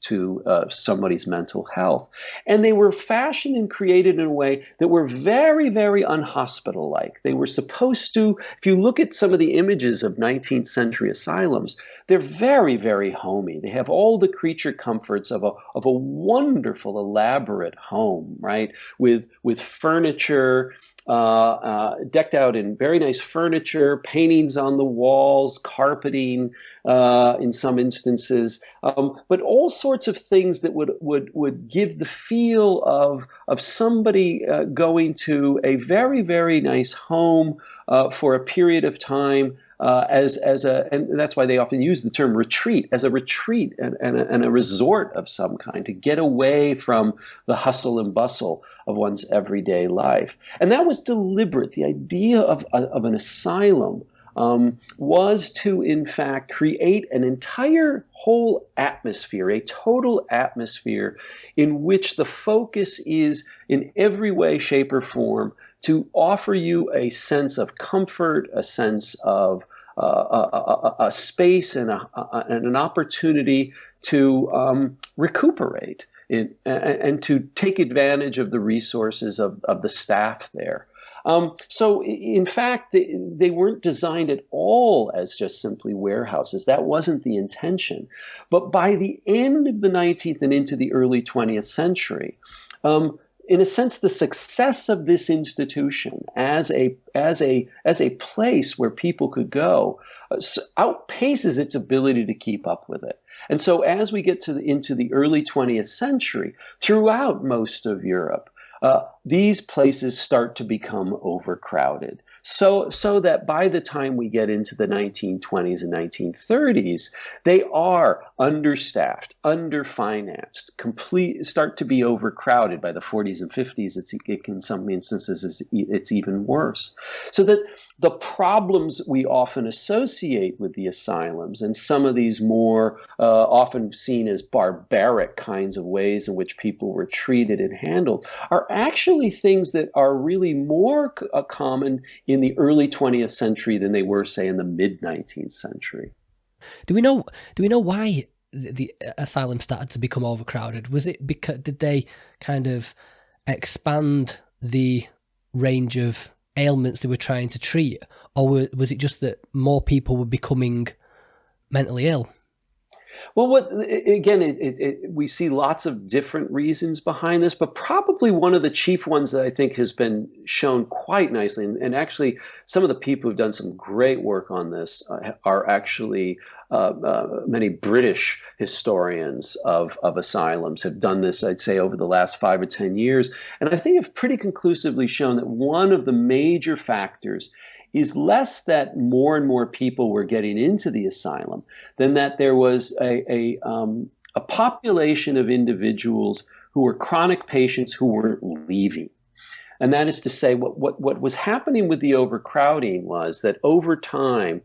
Speaker 2: somebody's mental health. And they were fashioned and created in a way that were very, very unhospital-like. They were supposed to, if you look at some of the images of 19th century asylums, they're very, very homey. They have all the creature comforts of a wonderful, elaborate home, right? With furniture, decked out in very nice furniture, paintings on the walls, carpeting in some instances, but all sorts of things that would give the feel of somebody going to a very, very nice home for a period of time. And that's why they often use the term retreat, as a retreat and a resort of some kind, to get away from the hustle and bustle of one's everyday life. And that was deliberate. The idea of an asylum was to, in fact, create an entire whole atmosphere, a total atmosphere in which the focus is in every way, shape, or form to offer you a sense of comfort, a sense of a space and an opportunity to recuperate and to take advantage of the resources of the staff there. So in fact, they weren't designed at all as just simply warehouses. That wasn't the intention. But by the end of the 19th and into the early 20th century, in a sense, the success of this institution as a place where people could go outpaces its ability to keep up with it. And so as we get into the early 20th century, throughout most of Europe, these places start to become overcrowded. So that by the time we get into the 1920s and 1930s, they are understaffed, underfinanced, start to be overcrowded. By the 40s and 50s, in some instances, it's even worse. So that the problems we often associate with the asylums and some of these more often seen as barbaric kinds of ways in which people were treated and handled are actually things that are really more common in the early 20th century than they were, say, in the mid 19th century.
Speaker 1: Do we know why the asylum started to become overcrowded? Was it because did they kind of expand the range of ailments they were trying to treat, or was it just that more people were becoming mentally ill?
Speaker 2: Well, we see lots of different reasons behind this, but probably one of the chief ones that I think has been shown quite nicely, and actually some of the people who've done some great work on this are actually many British historians of asylums have done this, I'd say, over the last 5 or 10 years. And I think have pretty conclusively shown that one of the major factors is less that more and more people were getting into the asylum than that there was a population of individuals who were chronic patients who were leaving. And that is to say, what was happening with the overcrowding was that over time,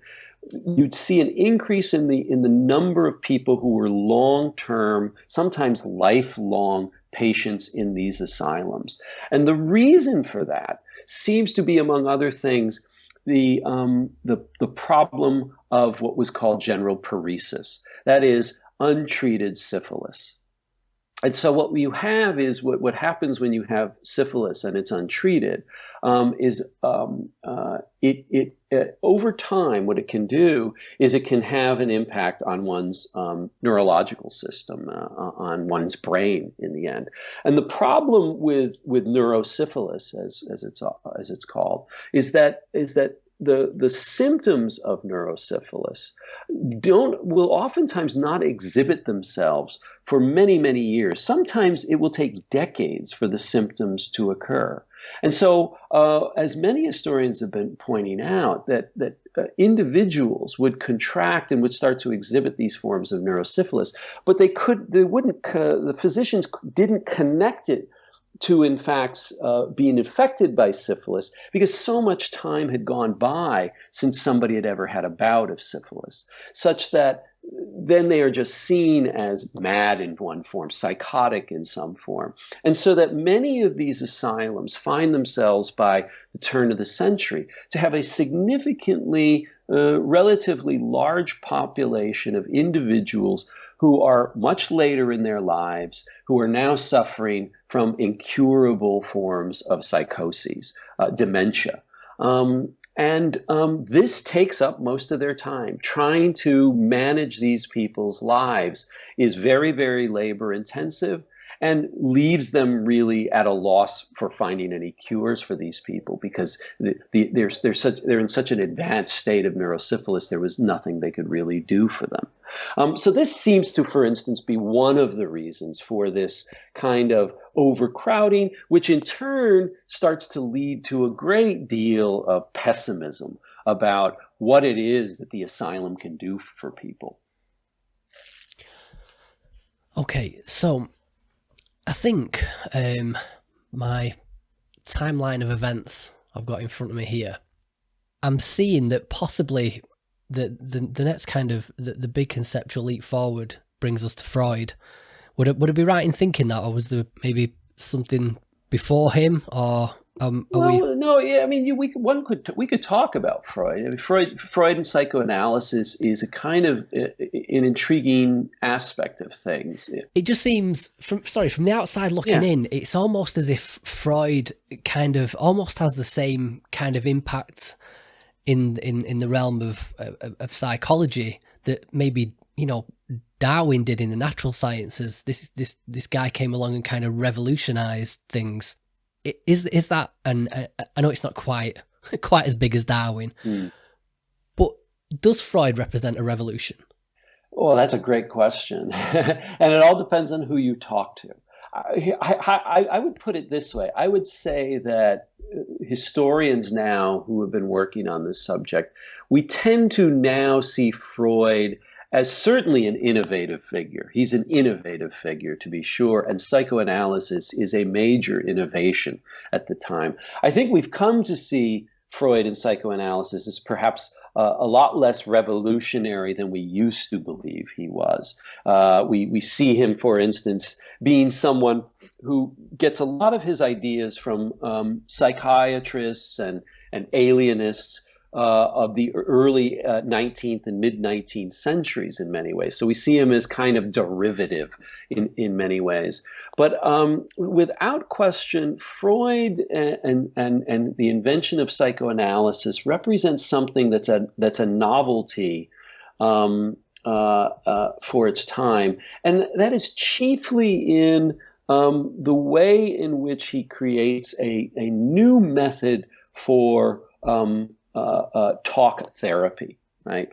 Speaker 2: you'd see an increase in the number of people who were long-term, sometimes lifelong patients in these asylums. And the reason for that seems to be, among other things, the problem of what was called general paresis, that is, untreated syphilis. And so what you have is what happens when you have syphilis and it's untreated, is over time, what it can do is it can have an impact on one's neurological system, on one's brain in the end. And the problem with neurosyphilis, as it's called, is that the symptoms of neurosyphilis will oftentimes not exhibit themselves for many, many years. Sometimes it will take decades for the symptoms to occur. And so, as many historians have been pointing out, that individuals would contract and would start to exhibit these forms of neurosyphilis, but the physicians didn't connect it to, in fact, being infected by syphilis, because so much time had gone by since somebody had ever had a bout of syphilis, such that then they are just seen as mad in one form, psychotic in some form. And so that many of these asylums find themselves by the turn of the century to have a significantly, relatively large population of individuals who are much later in their lives, who are now suffering from incurable forms of psychoses, dementia. This takes up most of their time. Trying to manage these people's lives is very, very labor intensive and leaves them really at a loss for finding any cures for these people, because they're in such an advanced state of neurosyphilis, there was nothing they could really do for them. So this seems to, for instance, be one of the reasons for this kind of overcrowding, which in turn starts to lead to a great deal of pessimism about what it is that the asylum can do for people.
Speaker 1: Okay, so I think my timeline of events I've got in front of me here, I'm seeing that possibly the next kind of the big conceptual leap forward brings us to Freud. Would it be right in thinking that, or was there maybe something before him, or
Speaker 2: No, yeah, I mean, we could talk about Freud. I mean, Freud and psychoanalysis is a kind of an intriguing aspect of things.
Speaker 1: It just seems from the outside looking in, it's almost as if Freud kind of almost has the same kind of impact in the realm of psychology that maybe, Darwin did in the natural sciences. This guy came along and kind of revolutionized things. Is that, and I know it's not quite as big as Darwin, but does Freud represent a revolution?
Speaker 2: Well, that's a great question. And it all depends on who you talk to. I would put it this way. I would say that historians now who have been working on this subject, we tend to now see Freud as certainly an innovative figure. He's an innovative figure, to be sure, and psychoanalysis is a major innovation at the time. I think we've come to see Freud and psychoanalysis as perhaps a lot less revolutionary than we used to believe he was. We see him, for instance, being someone who gets a lot of his ideas from psychiatrists and alienists of the early 19th and mid-19th centuries in many ways. So we see him as kind of derivative in many ways. But without question, Freud and the invention of psychoanalysis represents something that's a novelty for its time. And that is chiefly in the way in which he creates a new method for talk therapy, right?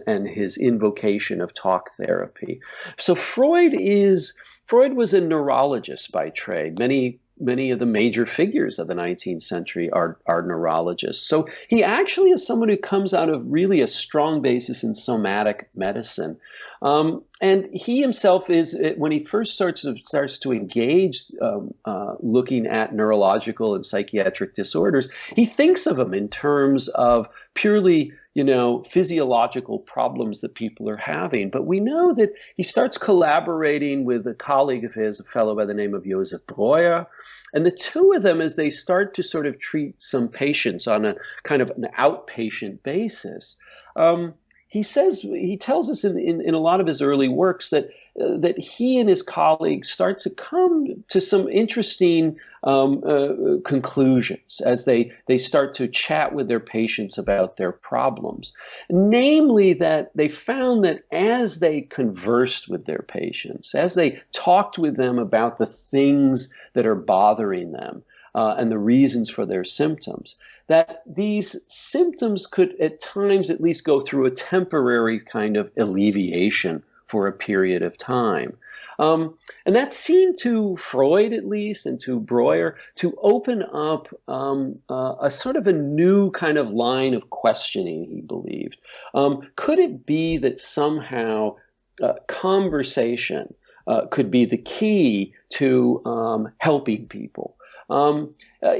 Speaker 2: And his invocation of talk therapy. So Freud was a neurologist by trade. Many of the major figures of the 19th century are neurologists. So he actually is someone who comes out of really a strong basis in somatic medicine. And he himself is, when he first starts to engage looking at neurological and psychiatric disorders, he thinks of them in terms of purely, physiological problems that people are having. But we know that he starts collaborating with a colleague of his, a fellow by the name of Joseph Breuer. And the two of them, as they start to sort of treat some patients on a kind of an outpatient basis, he tells us in a lot of his early works that that he and his colleagues start to come to some interesting conclusions as they start to chat with their patients about their problems. Namely, that they found that as they conversed with their patients, as they talked with them about the things that are bothering them and the reasons for their symptoms, that these symptoms could at times at least go through a temporary kind of alleviation for a period of time. And that seemed to Freud, at least, and to Breuer, to open up a sort of a new kind of line of questioning, he believed. Could it be that somehow conversation could be the key to helping people?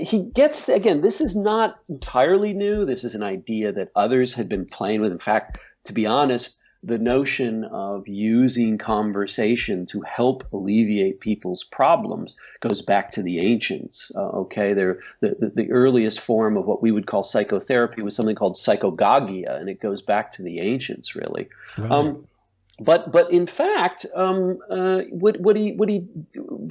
Speaker 2: He gets, again, this is not entirely new. This is an idea that others had been playing with. In fact, to be honest, the notion of using conversation to help alleviate people's problems goes back to the ancients. The earliest form of what we would call psychotherapy was something called psychogagia, and it goes back to the ancients, really. Right. But in fact,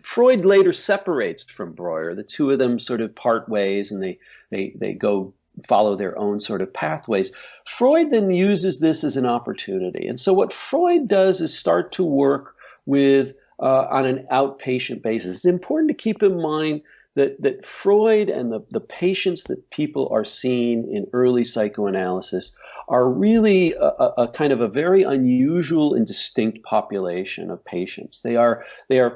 Speaker 2: Freud later separates from Breuer. The two of them sort of part ways, and they go follow their own sort of pathways. Freud then uses this as an opportunity. And so what Freud does is start to work with on an outpatient basis. It's important to keep in mind that Freud and the patients that people are seeing in early psychoanalysis are really a kind of a very unusual and distinct population of patients. They are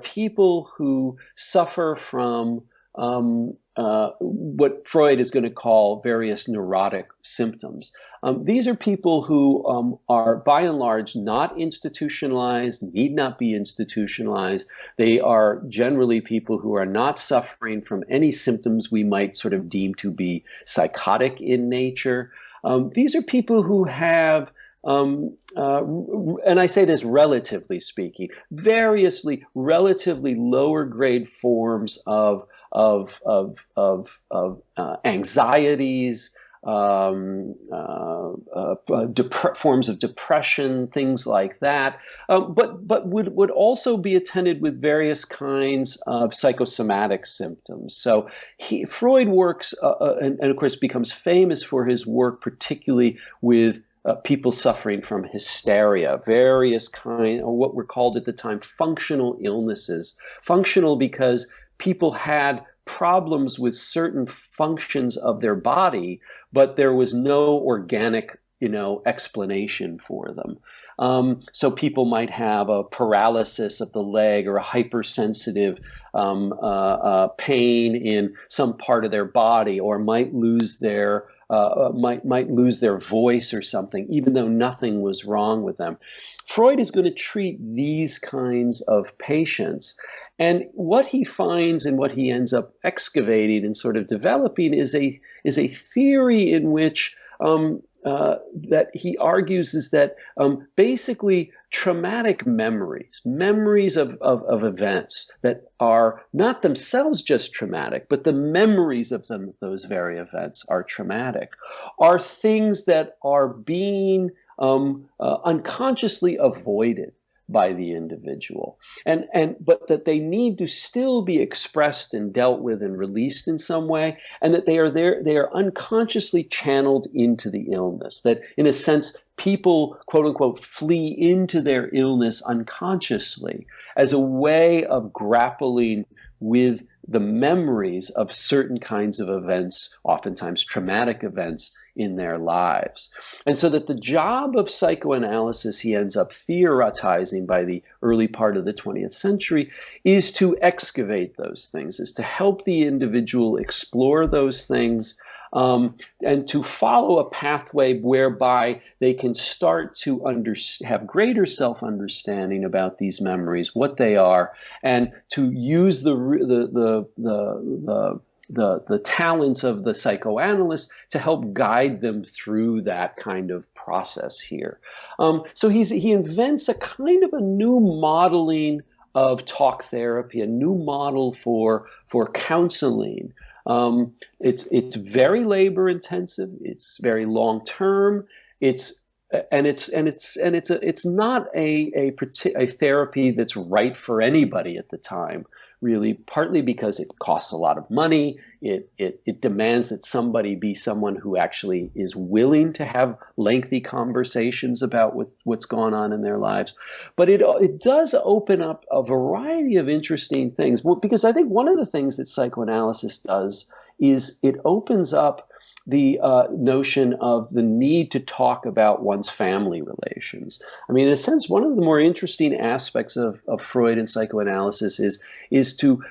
Speaker 2: people who suffer from what Freud is going to call various neurotic symptoms. These are people who are, by and large, not institutionalized, need not be institutionalized. They are generally people who are not suffering from any symptoms we might sort of deem to be psychotic in nature. These are people who have and I say this relatively speaking, variously relatively lower grade forms of anxieties, forms of depression, things like that, but would also be attended with various kinds of psychosomatic symptoms. So Freud works, and of course becomes famous for his work, particularly with people suffering from hysteria, various kinds, or what were called at the time functional illnesses. Functional because people had problems with certain functions of their body, but there was no organic, explanation for them. So people might have a paralysis of the leg or a hypersensitive pain in some part of their body, or might lose their voice or something, even though nothing was wrong with them. Freud is going to treat these kinds of patients. And what he finds and what he ends up excavating and sort of developing is a theory in which that he argues is that basically traumatic memories of events that are not themselves just traumatic, but the memories of them, those very events are traumatic, are things that are being unconsciously avoided by the individual, but that they need to still be expressed and dealt with and released in some way, and that they are unconsciously channeled into the illness. That in a sense, people, quote unquote, flee into their illness unconsciously as a way of grappling with the memories of certain kinds of events, oftentimes traumatic events in their lives. And so that the job of psychoanalysis, he ends up theorizing by the early part of the 20th century, is to excavate those things, is to help the individual explore those things, and to follow a pathway whereby they can start to have greater self-understanding about these memories, what they are, and to use the talents of the psychoanalyst to help guide them through that kind of process here. So he invents a kind of a new modeling of talk therapy, a new model for counseling. It's very labor intensive. It's very long term. It's It's not a therapy that's right for anybody at the time, really, partly because it costs a lot of money. It demands that somebody be someone who actually is willing to have lengthy conversations about what's gone on in their lives. But it does open up a variety of interesting things. Well, because I think one of the things that psychoanalysis does is it opens up the notion of the need to talk about one's family relations. I mean, in a sense, one of the more interesting aspects of Freud and psychoanalysis is to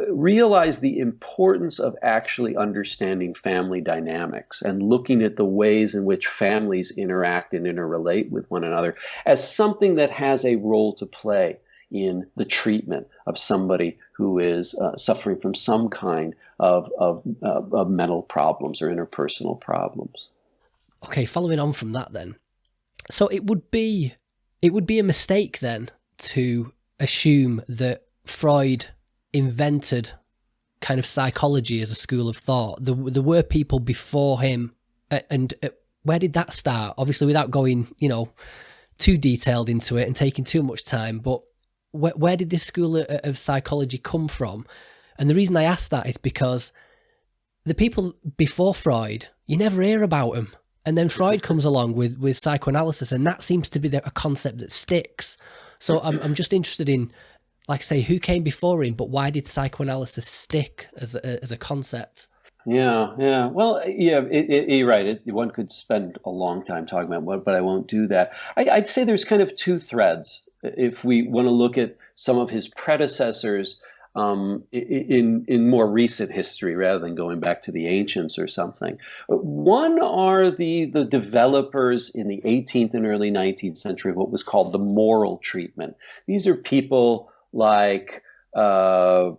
Speaker 2: realize the importance of actually understanding family dynamics and looking at the ways in which families interact and interrelate with one another as something that has a role to play in the treatment of somebody who is suffering from some kind of mental problems or interpersonal problems.
Speaker 1: Okay, following on from that then. So it would be a mistake then to assume that Freud invented kind of psychology as a school of thought. There were people before him, and where did that start? Obviously, without going, too detailed into it and taking too much time, but where did this school of psychology come from? And the reason I ask that is because the people before Freud, you never hear about them. And then Freud comes along with psychoanalysis, and that seems to be a concept that sticks. So I'm just interested in, like I say, who came before him, but why did psychoanalysis stick as a concept?
Speaker 2: Yeah. Well, yeah, you're right. One could spend a long time talking about what, but I won't do that. I'd say there's kind of two threads. If we want to look at some of his predecessors in more recent history, rather than going back to the ancients or something. One are the developers in the 18th and early 19th century of what was called the moral treatment. These are people like Philippe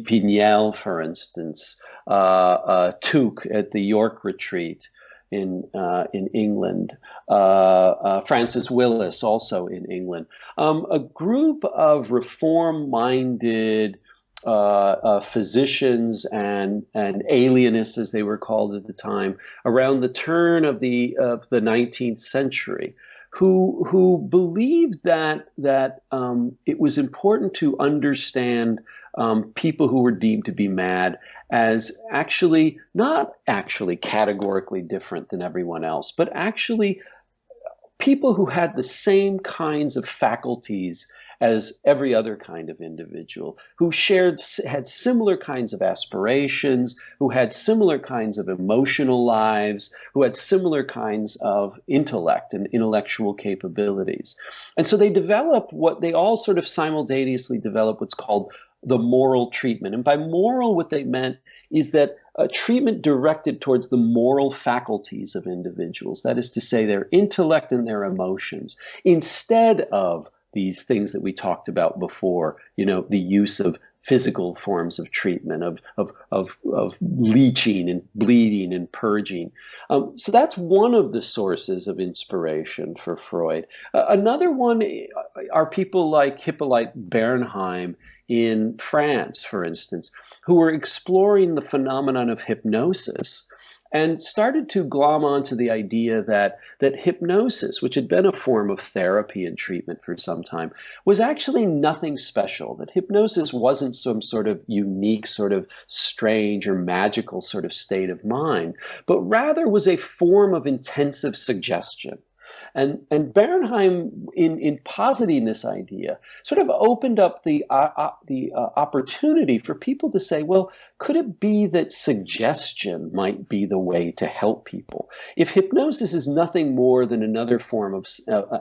Speaker 2: Pinel, for instance, Tuke at the York Retreat in England, Francis Willis also in England, a group of reform-minded physicians and alienists, as they were called at the time, around the turn of the 19th century, who believed that it was important to understand people who were deemed to be mad as not actually categorically different than everyone else, but actually people who had the same kinds of faculties as every other kind of individual, who had similar kinds of aspirations, who had similar kinds of emotional lives, who had similar kinds of intellect and intellectual capabilities. And so they all sort of simultaneously developed what's called the moral treatment. And by moral, what they meant is that a treatment directed towards the moral faculties of individuals, that is to say, their intellect and their emotions, instead of these things that we talked about before, the use of physical forms of treatment, of leeching and bleeding and purging. So that's one of the sources of inspiration for Freud. Another one are people like Hippolyte Bernheim in France, for instance, who were exploring the phenomenon of hypnosis and started to glom onto the idea that hypnosis, which had been a form of therapy and treatment for some time, was actually nothing special, that hypnosis wasn't some sort of unique, sort of strange or magical sort of state of mind, but rather was a form of intensive suggestion. And Bernheim, in positing this idea, sort of opened up the opportunity for people to say, well, could it be that suggestion might be the way to help people? If hypnosis is nothing more than another form of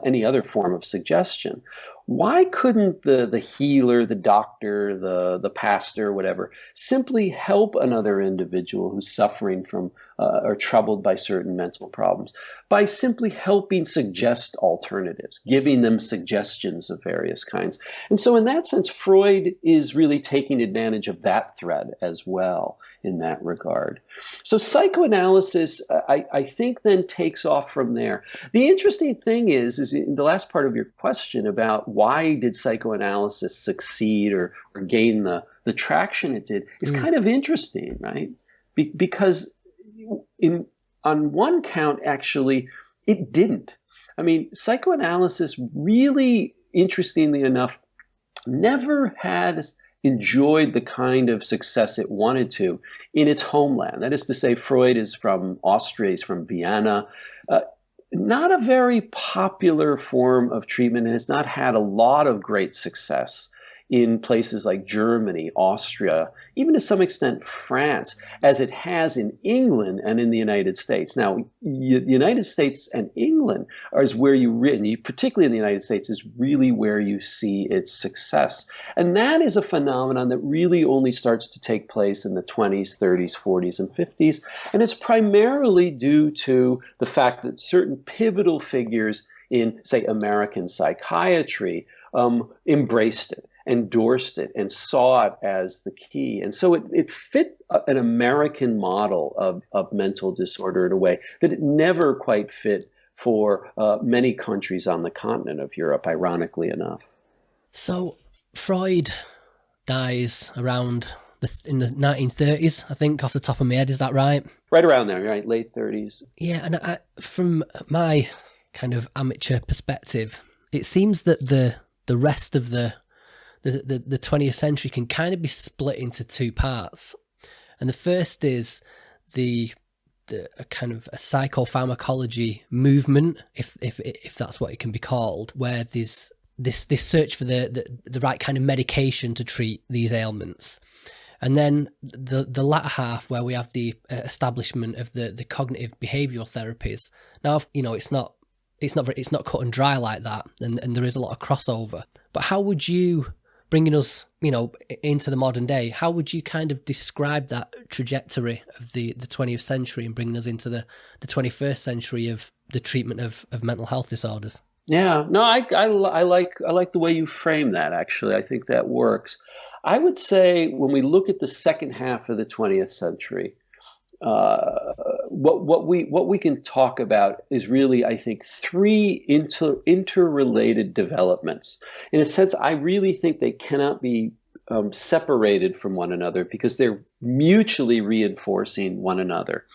Speaker 2: any other form of suggestion, why couldn't the healer, the doctor, the pastor, whatever, simply help another individual who's suffering from or troubled by certain mental problems by simply helping suggest alternatives, giving them suggestions of various kinds? And so in that sense, Freud is really taking advantage of that thread as well in that regard. So psychoanalysis, I think, then takes off from there. The interesting thing is in the last part of your question about why did psychoanalysis succeed or gain the traction it did is kind of interesting, right? Because on one count, actually, it didn't. I mean, psychoanalysis really, interestingly enough, never has enjoyed the kind of success it wanted to in its homeland. That is to say, Freud is from Austria, he's from Vienna. Uh, Not a very popular form of treatment, and has not had a lot of great success in places like Germany, Austria, even to some extent France, as it has in England and in the United States. Now, the United States and England is where particularly in the United States, is really where you see its success. And that is a phenomenon that really only starts to take place in the 20s, 30s, 40s, and 50s. And it's primarily due to the fact that certain pivotal figures in, say, American psychiatry embraced it, endorsed it, and saw it as the key. And so it fit an American model of mental disorder in a way that it never quite fit for many countries on the continent of Europe, ironically enough.
Speaker 1: So Freud dies around in the 1930s, I think, off the top of my head. Is that right?
Speaker 2: Right around there, right? Late 30s.
Speaker 1: Yeah, and from my kind of amateur perspective, it seems that the rest of the 20th century can kind of be split into two parts. And the first is the a kind of a psychopharmacology movement, if that's what it can be called, where there's this search for the right kind of medication to treat these ailments. And then the latter half, where we have the establishment of the cognitive behavioral therapies. Now, it's not cut and dry like that, and there is a lot of crossover. But how would you, bringing us, into the modern day, how would you kind of describe that trajectory of the 20th century and bringing us into the 21st century of the treatment of mental health disorders?
Speaker 2: Yeah, no, I like the way you frame that. Actually, I think that works. I would say when we look at the second half of the 20th century, what we can talk about is really, I think, three interrelated developments. In a sense, I really think they cannot be separated from one another because they're mutually reinforcing one another.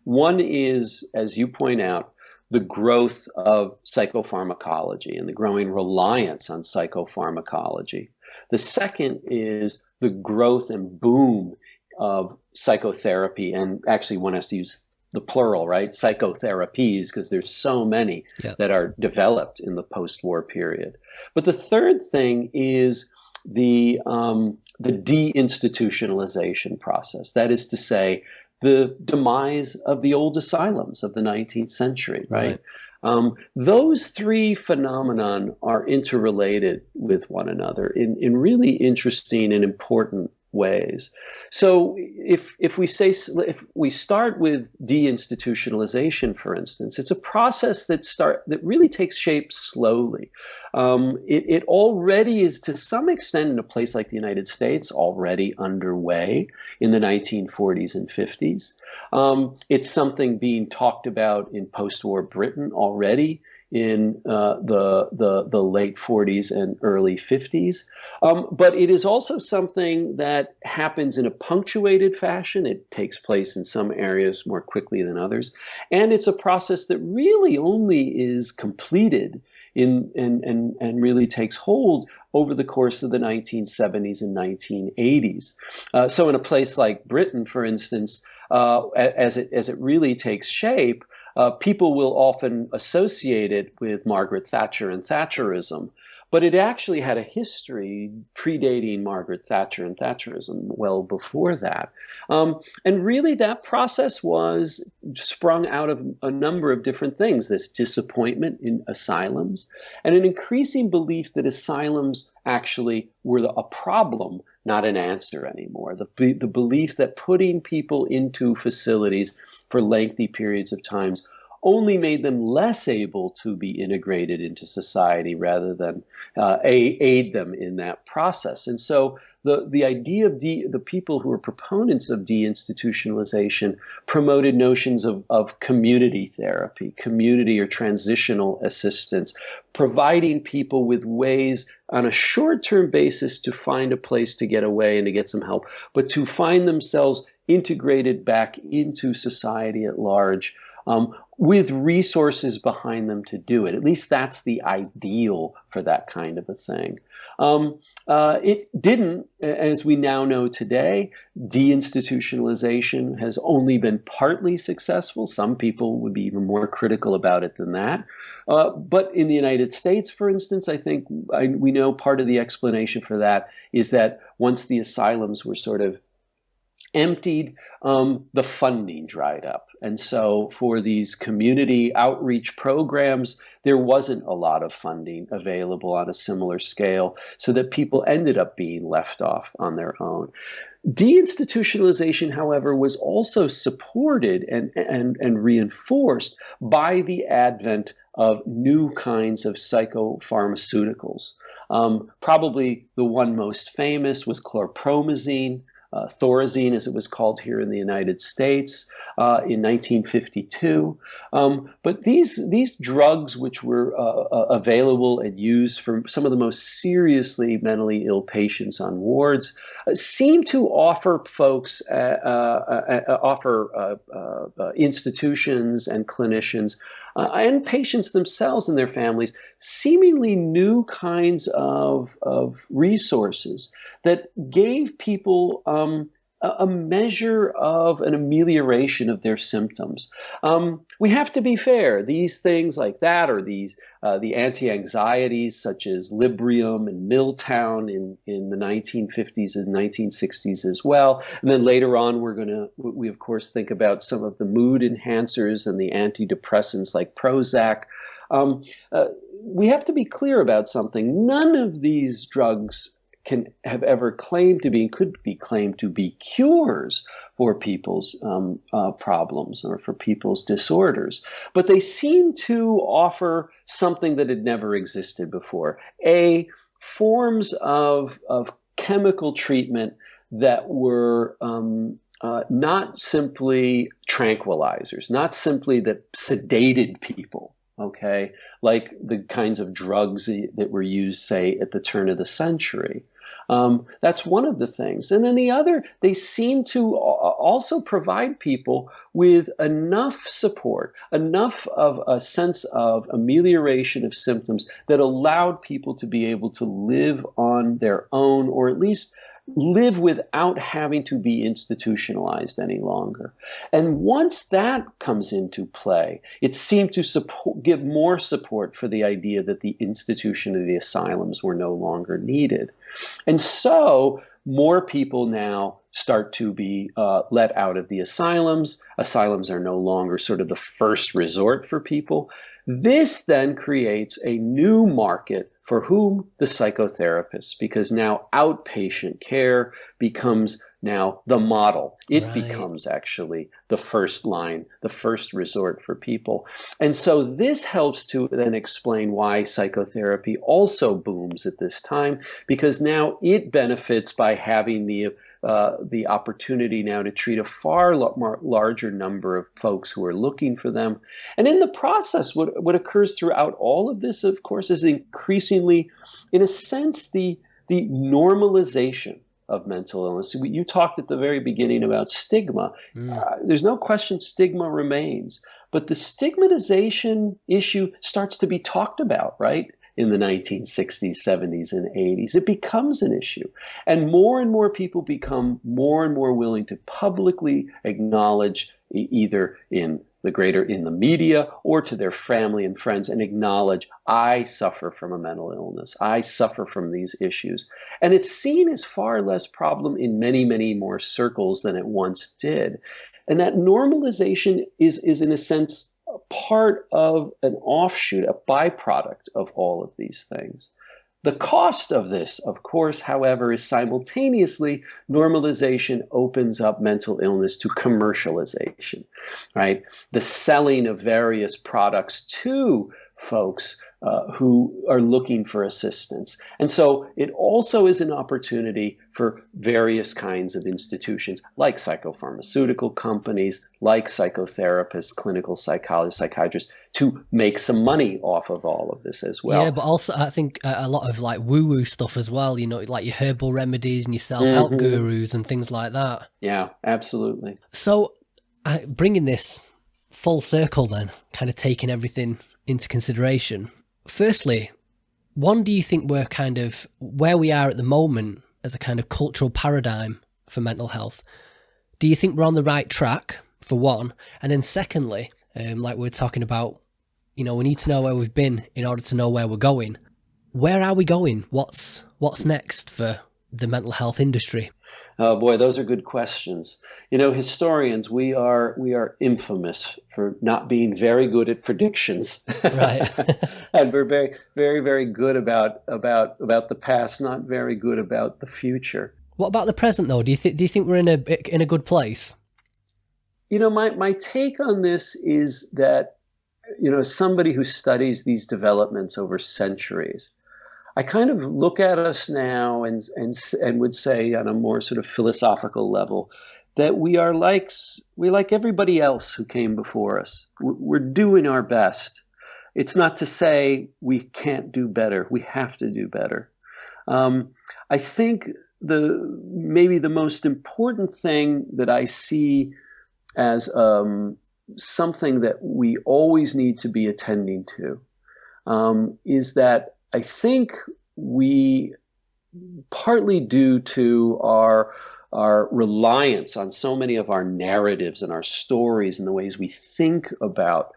Speaker 2: One is, as you point out, the growth of psychopharmacology and the growing reliance on psychopharmacology. The second is the growth and boom of psychotherapy, and actually one has to use the plural, right? Psychotherapies, because there's so many that are developed in the post-war period. But the third thing is the deinstitutionalization process. That is to say, the demise of the old asylums of the 19th century, right? Those three phenomenon are interrelated with one another in really interesting and important ways. So if we start with deinstitutionalization, for instance, it's a process that really takes shape slowly. It already is, to some extent, in a place like the United States, already underway in the 1940s and 50s. It's something being talked about in post-war Britain already in the late 40s and early 50s. But it is also something that happens in a punctuated fashion. It takes place in some areas more quickly than others. And it's a process that really only is completed and really takes hold over the course of the 1970s and 1980s. So in a place like Britain, for instance, as it really takes shape, people will often associate it with Margaret Thatcher and Thatcherism, but it actually had a history predating Margaret Thatcher and Thatcherism well before that. And really that process was sprung out of a number of different things: this disappointment in asylums and an increasing belief that asylums actually were a problem, not an answer anymore. The belief that putting people into facilities for lengthy periods of times only made them less able to be integrated into society rather than aid them in that process. And so the idea of the people who were proponents of deinstitutionalization promoted notions of community therapy, community or transitional assistance, providing people with ways on a short-term basis to find a place to get away and to get some help, but to find themselves integrated back into society at large, with resources behind them to do it. At least that's the ideal for that kind of a thing. It didn't, as we now know today. Deinstitutionalization has only been partly successful. Some people would be even more critical about it than that. But in the United States, for instance, I think we know part of the explanation for that is that once the asylums were sort of emptied, the funding dried up. And so for these community outreach programs, there wasn't a lot of funding available on a similar scale, so that people ended up being left off on their own. Deinstitutionalization, however, was also supported and reinforced by the advent of new kinds of psychopharmaceuticals. Probably the one most famous was chlorpromazine, Thorazine, as it was called here in the United States, in 1952. But these drugs, which were available and used for some of the most seriously mentally ill patients on wards, seem to offer folks, institutions and clinicians and patients themselves and their families seemingly new kinds of resources that gave people a measure of an amelioration of their symptoms. We have to be fair. These things like that, or the anti-anxieties such as Librium and Milltown in the 1950s and 1960s as well. And then later on, we of course think about some of the mood enhancers and the antidepressants like Prozac. We have to be clear about something. None of these drugs could be claimed to be cures for people's problems or for people's disorders. But they seem to offer something that had never existed before, forms of chemical treatment that were not simply tranquilizers, not simply that sedated people, okay, like the kinds of drugs that were used, say, at the turn of the century. That's one of the things. And then the other, they seem to also provide people with enough support, enough of a sense of amelioration of symptoms that allowed people to be able to live on their own, or at least live without having to be institutionalized any longer. And once that comes into play, it seemed to give more support for the idea that the institution of the asylums were no longer needed. And so more people now start to be let out of the asylums. Asylums are no longer sort of the first resort for people. This then creates a new market for whom? The psychotherapists, because now outpatient care becomes now the model. It becomes actually the first line, the first resort for people. And so this helps to then explain why psychotherapy also booms at this time, because now it benefits by having the opportunity now to treat a far larger number of folks who are looking for them. And in the process, what occurs throughout all of this, of course, is increasingly, in a sense, the normalization of mental illness. You talked at the very beginning about stigma. There's no question stigma remains, but the stigmatization issue starts to be talked about, right? In the 1960s, 70s, and 80s. It becomes an issue. And more people become more and more willing to publicly acknowledge, either in the media or to their family and friends, and acknowledge, I suffer from a mental illness. I suffer from these issues. And it's seen as far less problem in many, many more circles than it once did. And that normalization is in a sense, part of an offshoot, a byproduct of all of these things. The cost of this, of course, however, is simultaneously normalization opens up mental illness to commercialization, right? The selling of various products to folks who are looking for assistance. And so it also is an opportunity for various kinds of institutions like psychopharmaceutical companies, like psychotherapists, clinical psychologists, psychiatrists, to make some money off of all of this as well.
Speaker 1: Yeah, but also I think a lot of like woo-woo stuff as well, you know, like your herbal remedies and your self-help gurus and things like that.
Speaker 2: Yeah, absolutely.
Speaker 1: So bringing this full circle then, kind of taking everything into consideration. Firstly, do you think we're kind of where we are at the moment as a kind of cultural paradigm for mental health? Do you think we're on the right track, for one? And then secondly, like we were talking about, you know, we need to know where we've been in order to know where we're going. Where are we going? What's next for the mental health industry?
Speaker 2: Oh boy, those are good questions. You know, historians, we are infamous for not being very good at predictions.
Speaker 1: Right.
Speaker 2: And we're very, very, very good about the past, not very good about the future.
Speaker 1: What about the present though? Do you think we're in a good place?
Speaker 2: You know, my take on this is that, you know, somebody who studies these developments over centuries, I kind of look at us now and would say on a more sort of philosophical level that we like everybody else who came before us. We're doing our best. It's not to say we can't do better. We have to do better. I think maybe the most important thing that I see as something that we always need to be attending to is that I think we, partly due to our reliance on so many of our narratives and our stories and the ways we think about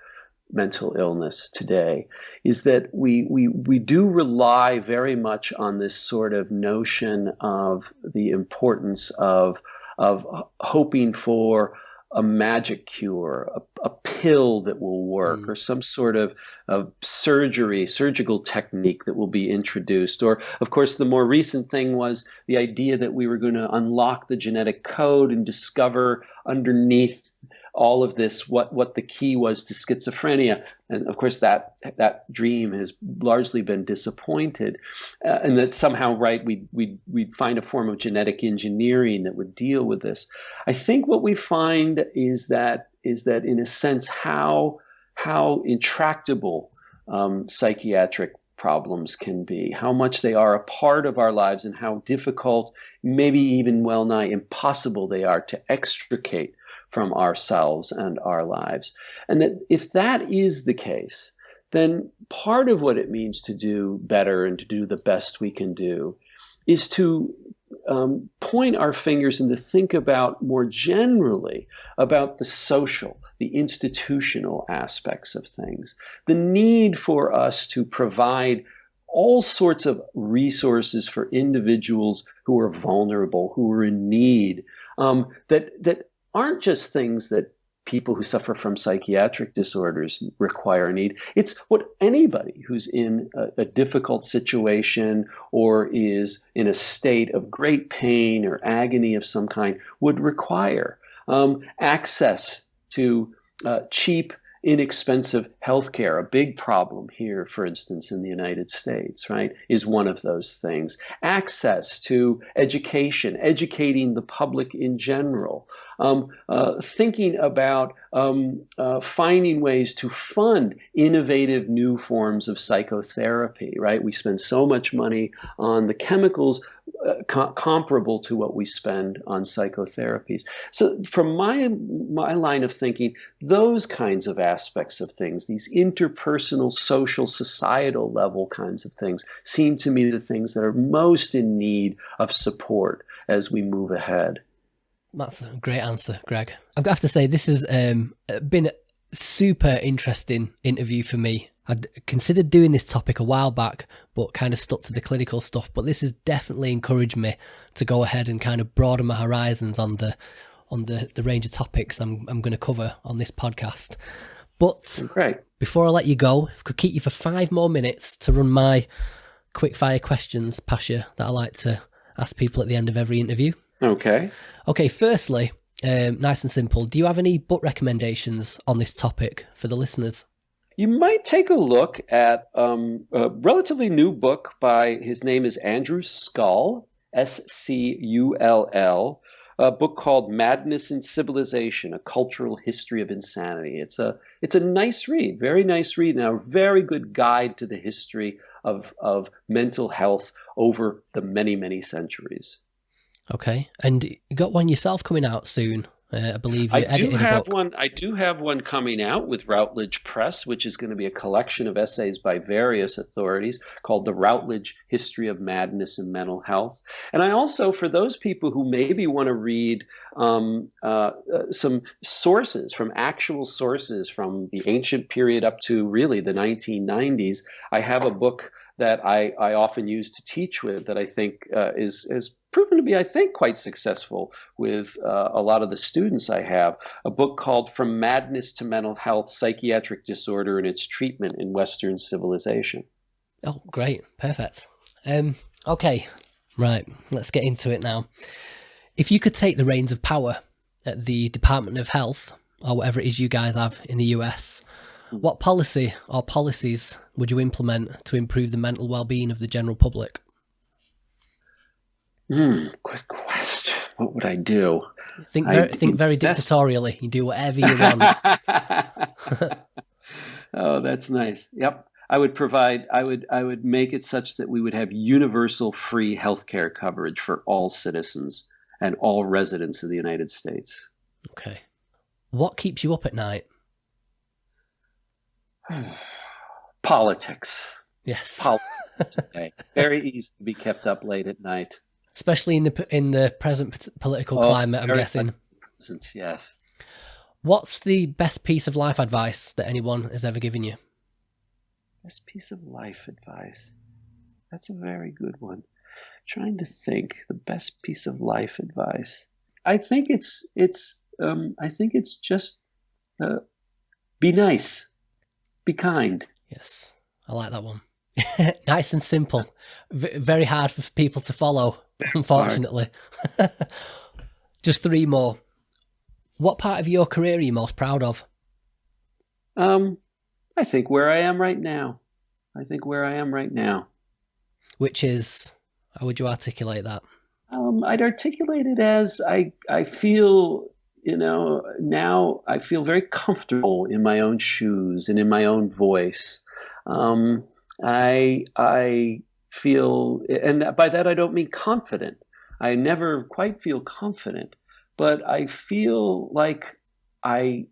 Speaker 2: mental illness today, is that we do rely very much on this sort of notion of the importance of hoping for a magic cure, a pill that will work, or some sort of surgical technique that will be introduced. Or, of course, the more recent thing was the idea that we were going to unlock the genetic code and discover underneath all of this what the key was to schizophrenia. And of course that dream has largely been disappointed, and that somehow, right, we'd find a form of genetic engineering that would deal with this. I think what we find is that in a sense how intractable psychiatric problems can be, how much they are a part of our lives, and how difficult, maybe even well nigh impossible they are to extricate from ourselves and our lives. And that if that is the case, then part of what it means to do better and to do the best we can do is to point our fingers and to think about more generally about the social, the institutional aspects of things, the need for us to provide all sorts of resources for individuals who are vulnerable, who are in need, that aren't just things that people who suffer from psychiatric disorders require or need. It's what anybody who's in a difficult situation or is in a state of great pain or agony of some kind would require. Access to cheap, inexpensive healthcare, a big problem here, for instance, in the United States, right, is one of those things. Access to education, educating the public in general, thinking about finding ways to fund innovative new forms of psychotherapy, right? We spend so much money on the chemicals comparable to what we spend on psychotherapies. So from my line of thinking, those kinds of aspects of things, these interpersonal, social, societal level kinds of things, seem to me the things that are most in need of support as we move ahead.
Speaker 1: That's a great answer, Greg. I've got to say, this has been a super interesting interview for me. I'd considered doing this topic a while back, but kind of stuck to the clinical stuff. But this has definitely encouraged me to go ahead and kind of broaden my horizons on the range of topics I'm going to cover on this podcast. But
Speaker 2: Great.
Speaker 1: Before I let you go, if I could keep you for 5 more minutes to run my quick fire questions, Pasha, that I like to ask people at the end of every interview.
Speaker 2: Okay.
Speaker 1: Okay, firstly, nice and simple. Do you have any book recommendations on this topic for the listeners?
Speaker 2: You might take a look at a relatively new book by, his name is Andrew Scull, Scull, a book called Madness in Civilization, A Cultural History of Insanity. It's a nice read, very nice read, and a very good guide to the history of mental health over the many, many centuries.
Speaker 1: Okay, and you got one yourself coming out soon. I believe you're editing a book.
Speaker 2: I do have one coming out with Routledge Press, which is going to be a collection of essays by various authorities called The Routledge History of Madness and Mental Health. And I also, for those people who maybe want to read some sources, from actual sources from the ancient period up to really the 1990s, I have a book that I often use to teach with that I think is proven to be, I think, quite successful with a lot of the students I have, a book called From Madness to Mental Health, Psychiatric Disorder and Its Treatment in Western Civilization.
Speaker 1: Oh, great. Perfect. Okay, right, let's get into it now. If you could take the reins of power at the Department of Health, or whatever it is you guys have in the US, what policy or policies would you implement to improve the mental well-being of the general public?
Speaker 2: Good question. What would I do?
Speaker 1: Think very dictatorially. You do whatever you want.
Speaker 2: Oh, that's nice. Yep. I would make it such that we would have universal free healthcare coverage for all citizens and all residents of the United States.
Speaker 1: Okay. What keeps you up at night?
Speaker 2: Politics.
Speaker 1: Yes.
Speaker 2: Politics. Okay. Very easy to be kept up late at night.
Speaker 1: Especially in the present political climate, I'm guessing.
Speaker 2: Present, yes.
Speaker 1: What's the best piece of life advice that anyone has ever given you?
Speaker 2: Best piece of life advice. That's a very good one. Trying to think the best piece of life advice. I think it's just be nice, be kind.
Speaker 1: Yes, I like that one. Nice and simple. Very hard for people to follow, unfortunately. Just three more. What part of your career are you most proud of?
Speaker 2: I think where I am right now.
Speaker 1: Which is, how would you articulate that?
Speaker 2: I'd articulate it as I feel, now I feel very comfortable in my own shoes and in my own voice. I feel, and by that I don't mean confident. I never quite feel confident, but I feel like I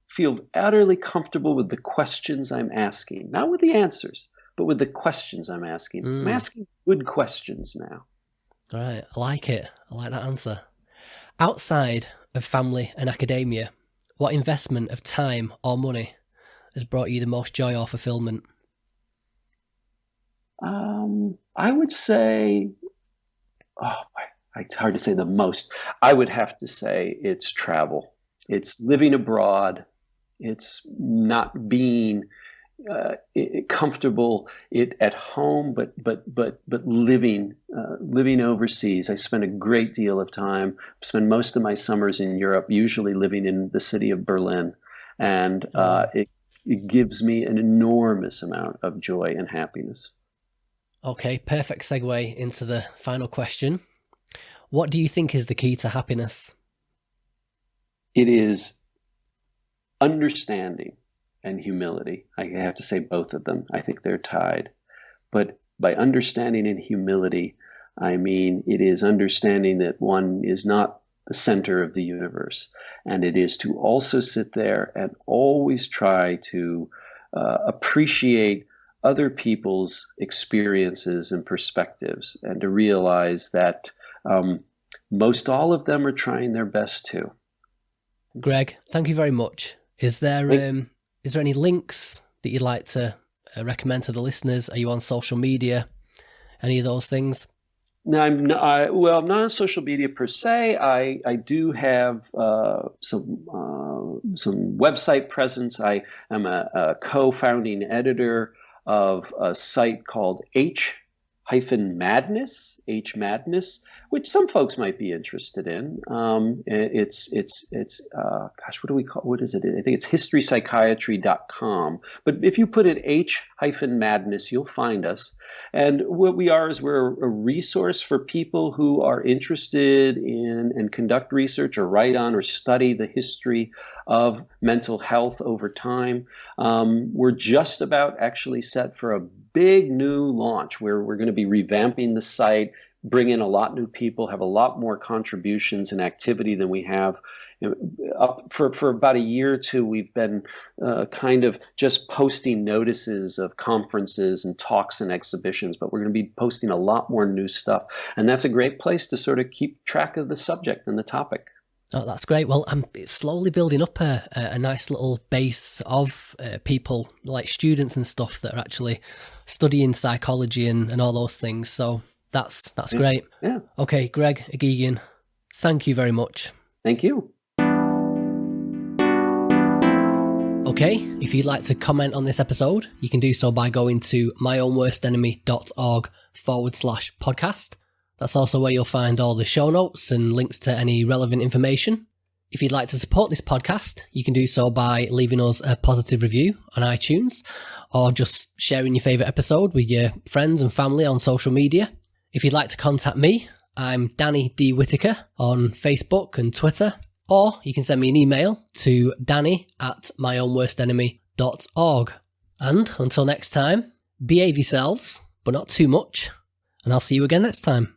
Speaker 2: feel utterly comfortable with the questions I'm asking, not with the answers, but with the questions I'm asking. I'm asking good questions now.
Speaker 1: All right, I like it. I like that answer. Outside of family and academia, what investment of time or money has brought you the most joy or fulfillment?
Speaker 2: I would say, it's hard to say the most. I would have to say it's travel. It's living abroad. It's not being comfortable at home, but living overseas. I spend a great deal of time. Spend most of my summers in Europe, usually living in the city of Berlin, and it gives me an enormous amount of joy and happiness.
Speaker 1: Okay, perfect segue into the final question. What do you think is the key to happiness?
Speaker 2: It is understanding and humility. I have to say both of them. I think they're tied. But by understanding and humility, I mean it is understanding that one is not the center of the universe. And it is to also sit there and always try to appreciate other people's experiences and perspectives, and to realize that most all of them are trying their best too.
Speaker 1: Greg, thank you very much. Is there any links that you'd like to recommend to the listeners? Are you on social media? Any of those things?
Speaker 2: No, I'm not on social media per se. I do have some website presence. I am a co-founding editor of a site called Madness, H Madness, which some folks might be interested in. Gosh, what do we call, what is it? I think it's historypsychiatry.com. But if you put in H Madness, you'll find us. And what we are is we're a resource for people who are interested in and conduct research or write on or study the history of mental health over time. We're just about actually set for a big new launch where we're going to be revamping the site, bring in a lot new people, have a lot more contributions and activity than we have. Up for about a year or two, we've been kind of just posting notices of conferences and talks and exhibitions, but we're going to be posting a lot more new stuff. And that's a great place to sort of keep track of the subject and the topic.
Speaker 1: Oh, that's great. Well, I'm slowly building up a nice little base of people, like students and stuff, that are actually studying psychology and all those things. So that's great.
Speaker 2: Yeah.
Speaker 1: Okay, Greg Eghigian, thank you very much.
Speaker 2: Thank you.
Speaker 1: Okay, if you'd like to comment on this episode, you can do so by going to myownworstenemy.org/podcast. That's also where you'll find all the show notes and links to any relevant information. If you'd like to support this podcast, you can do so by leaving us a positive review on iTunes or just sharing your favourite episode with your friends and family on social media. If you'd like to contact me, I'm Danny D. Whitaker on Facebook and Twitter, or you can send me an email to danny@myownworstenemy.org. And until next time, behave yourselves, but not too much, and I'll see you again next time.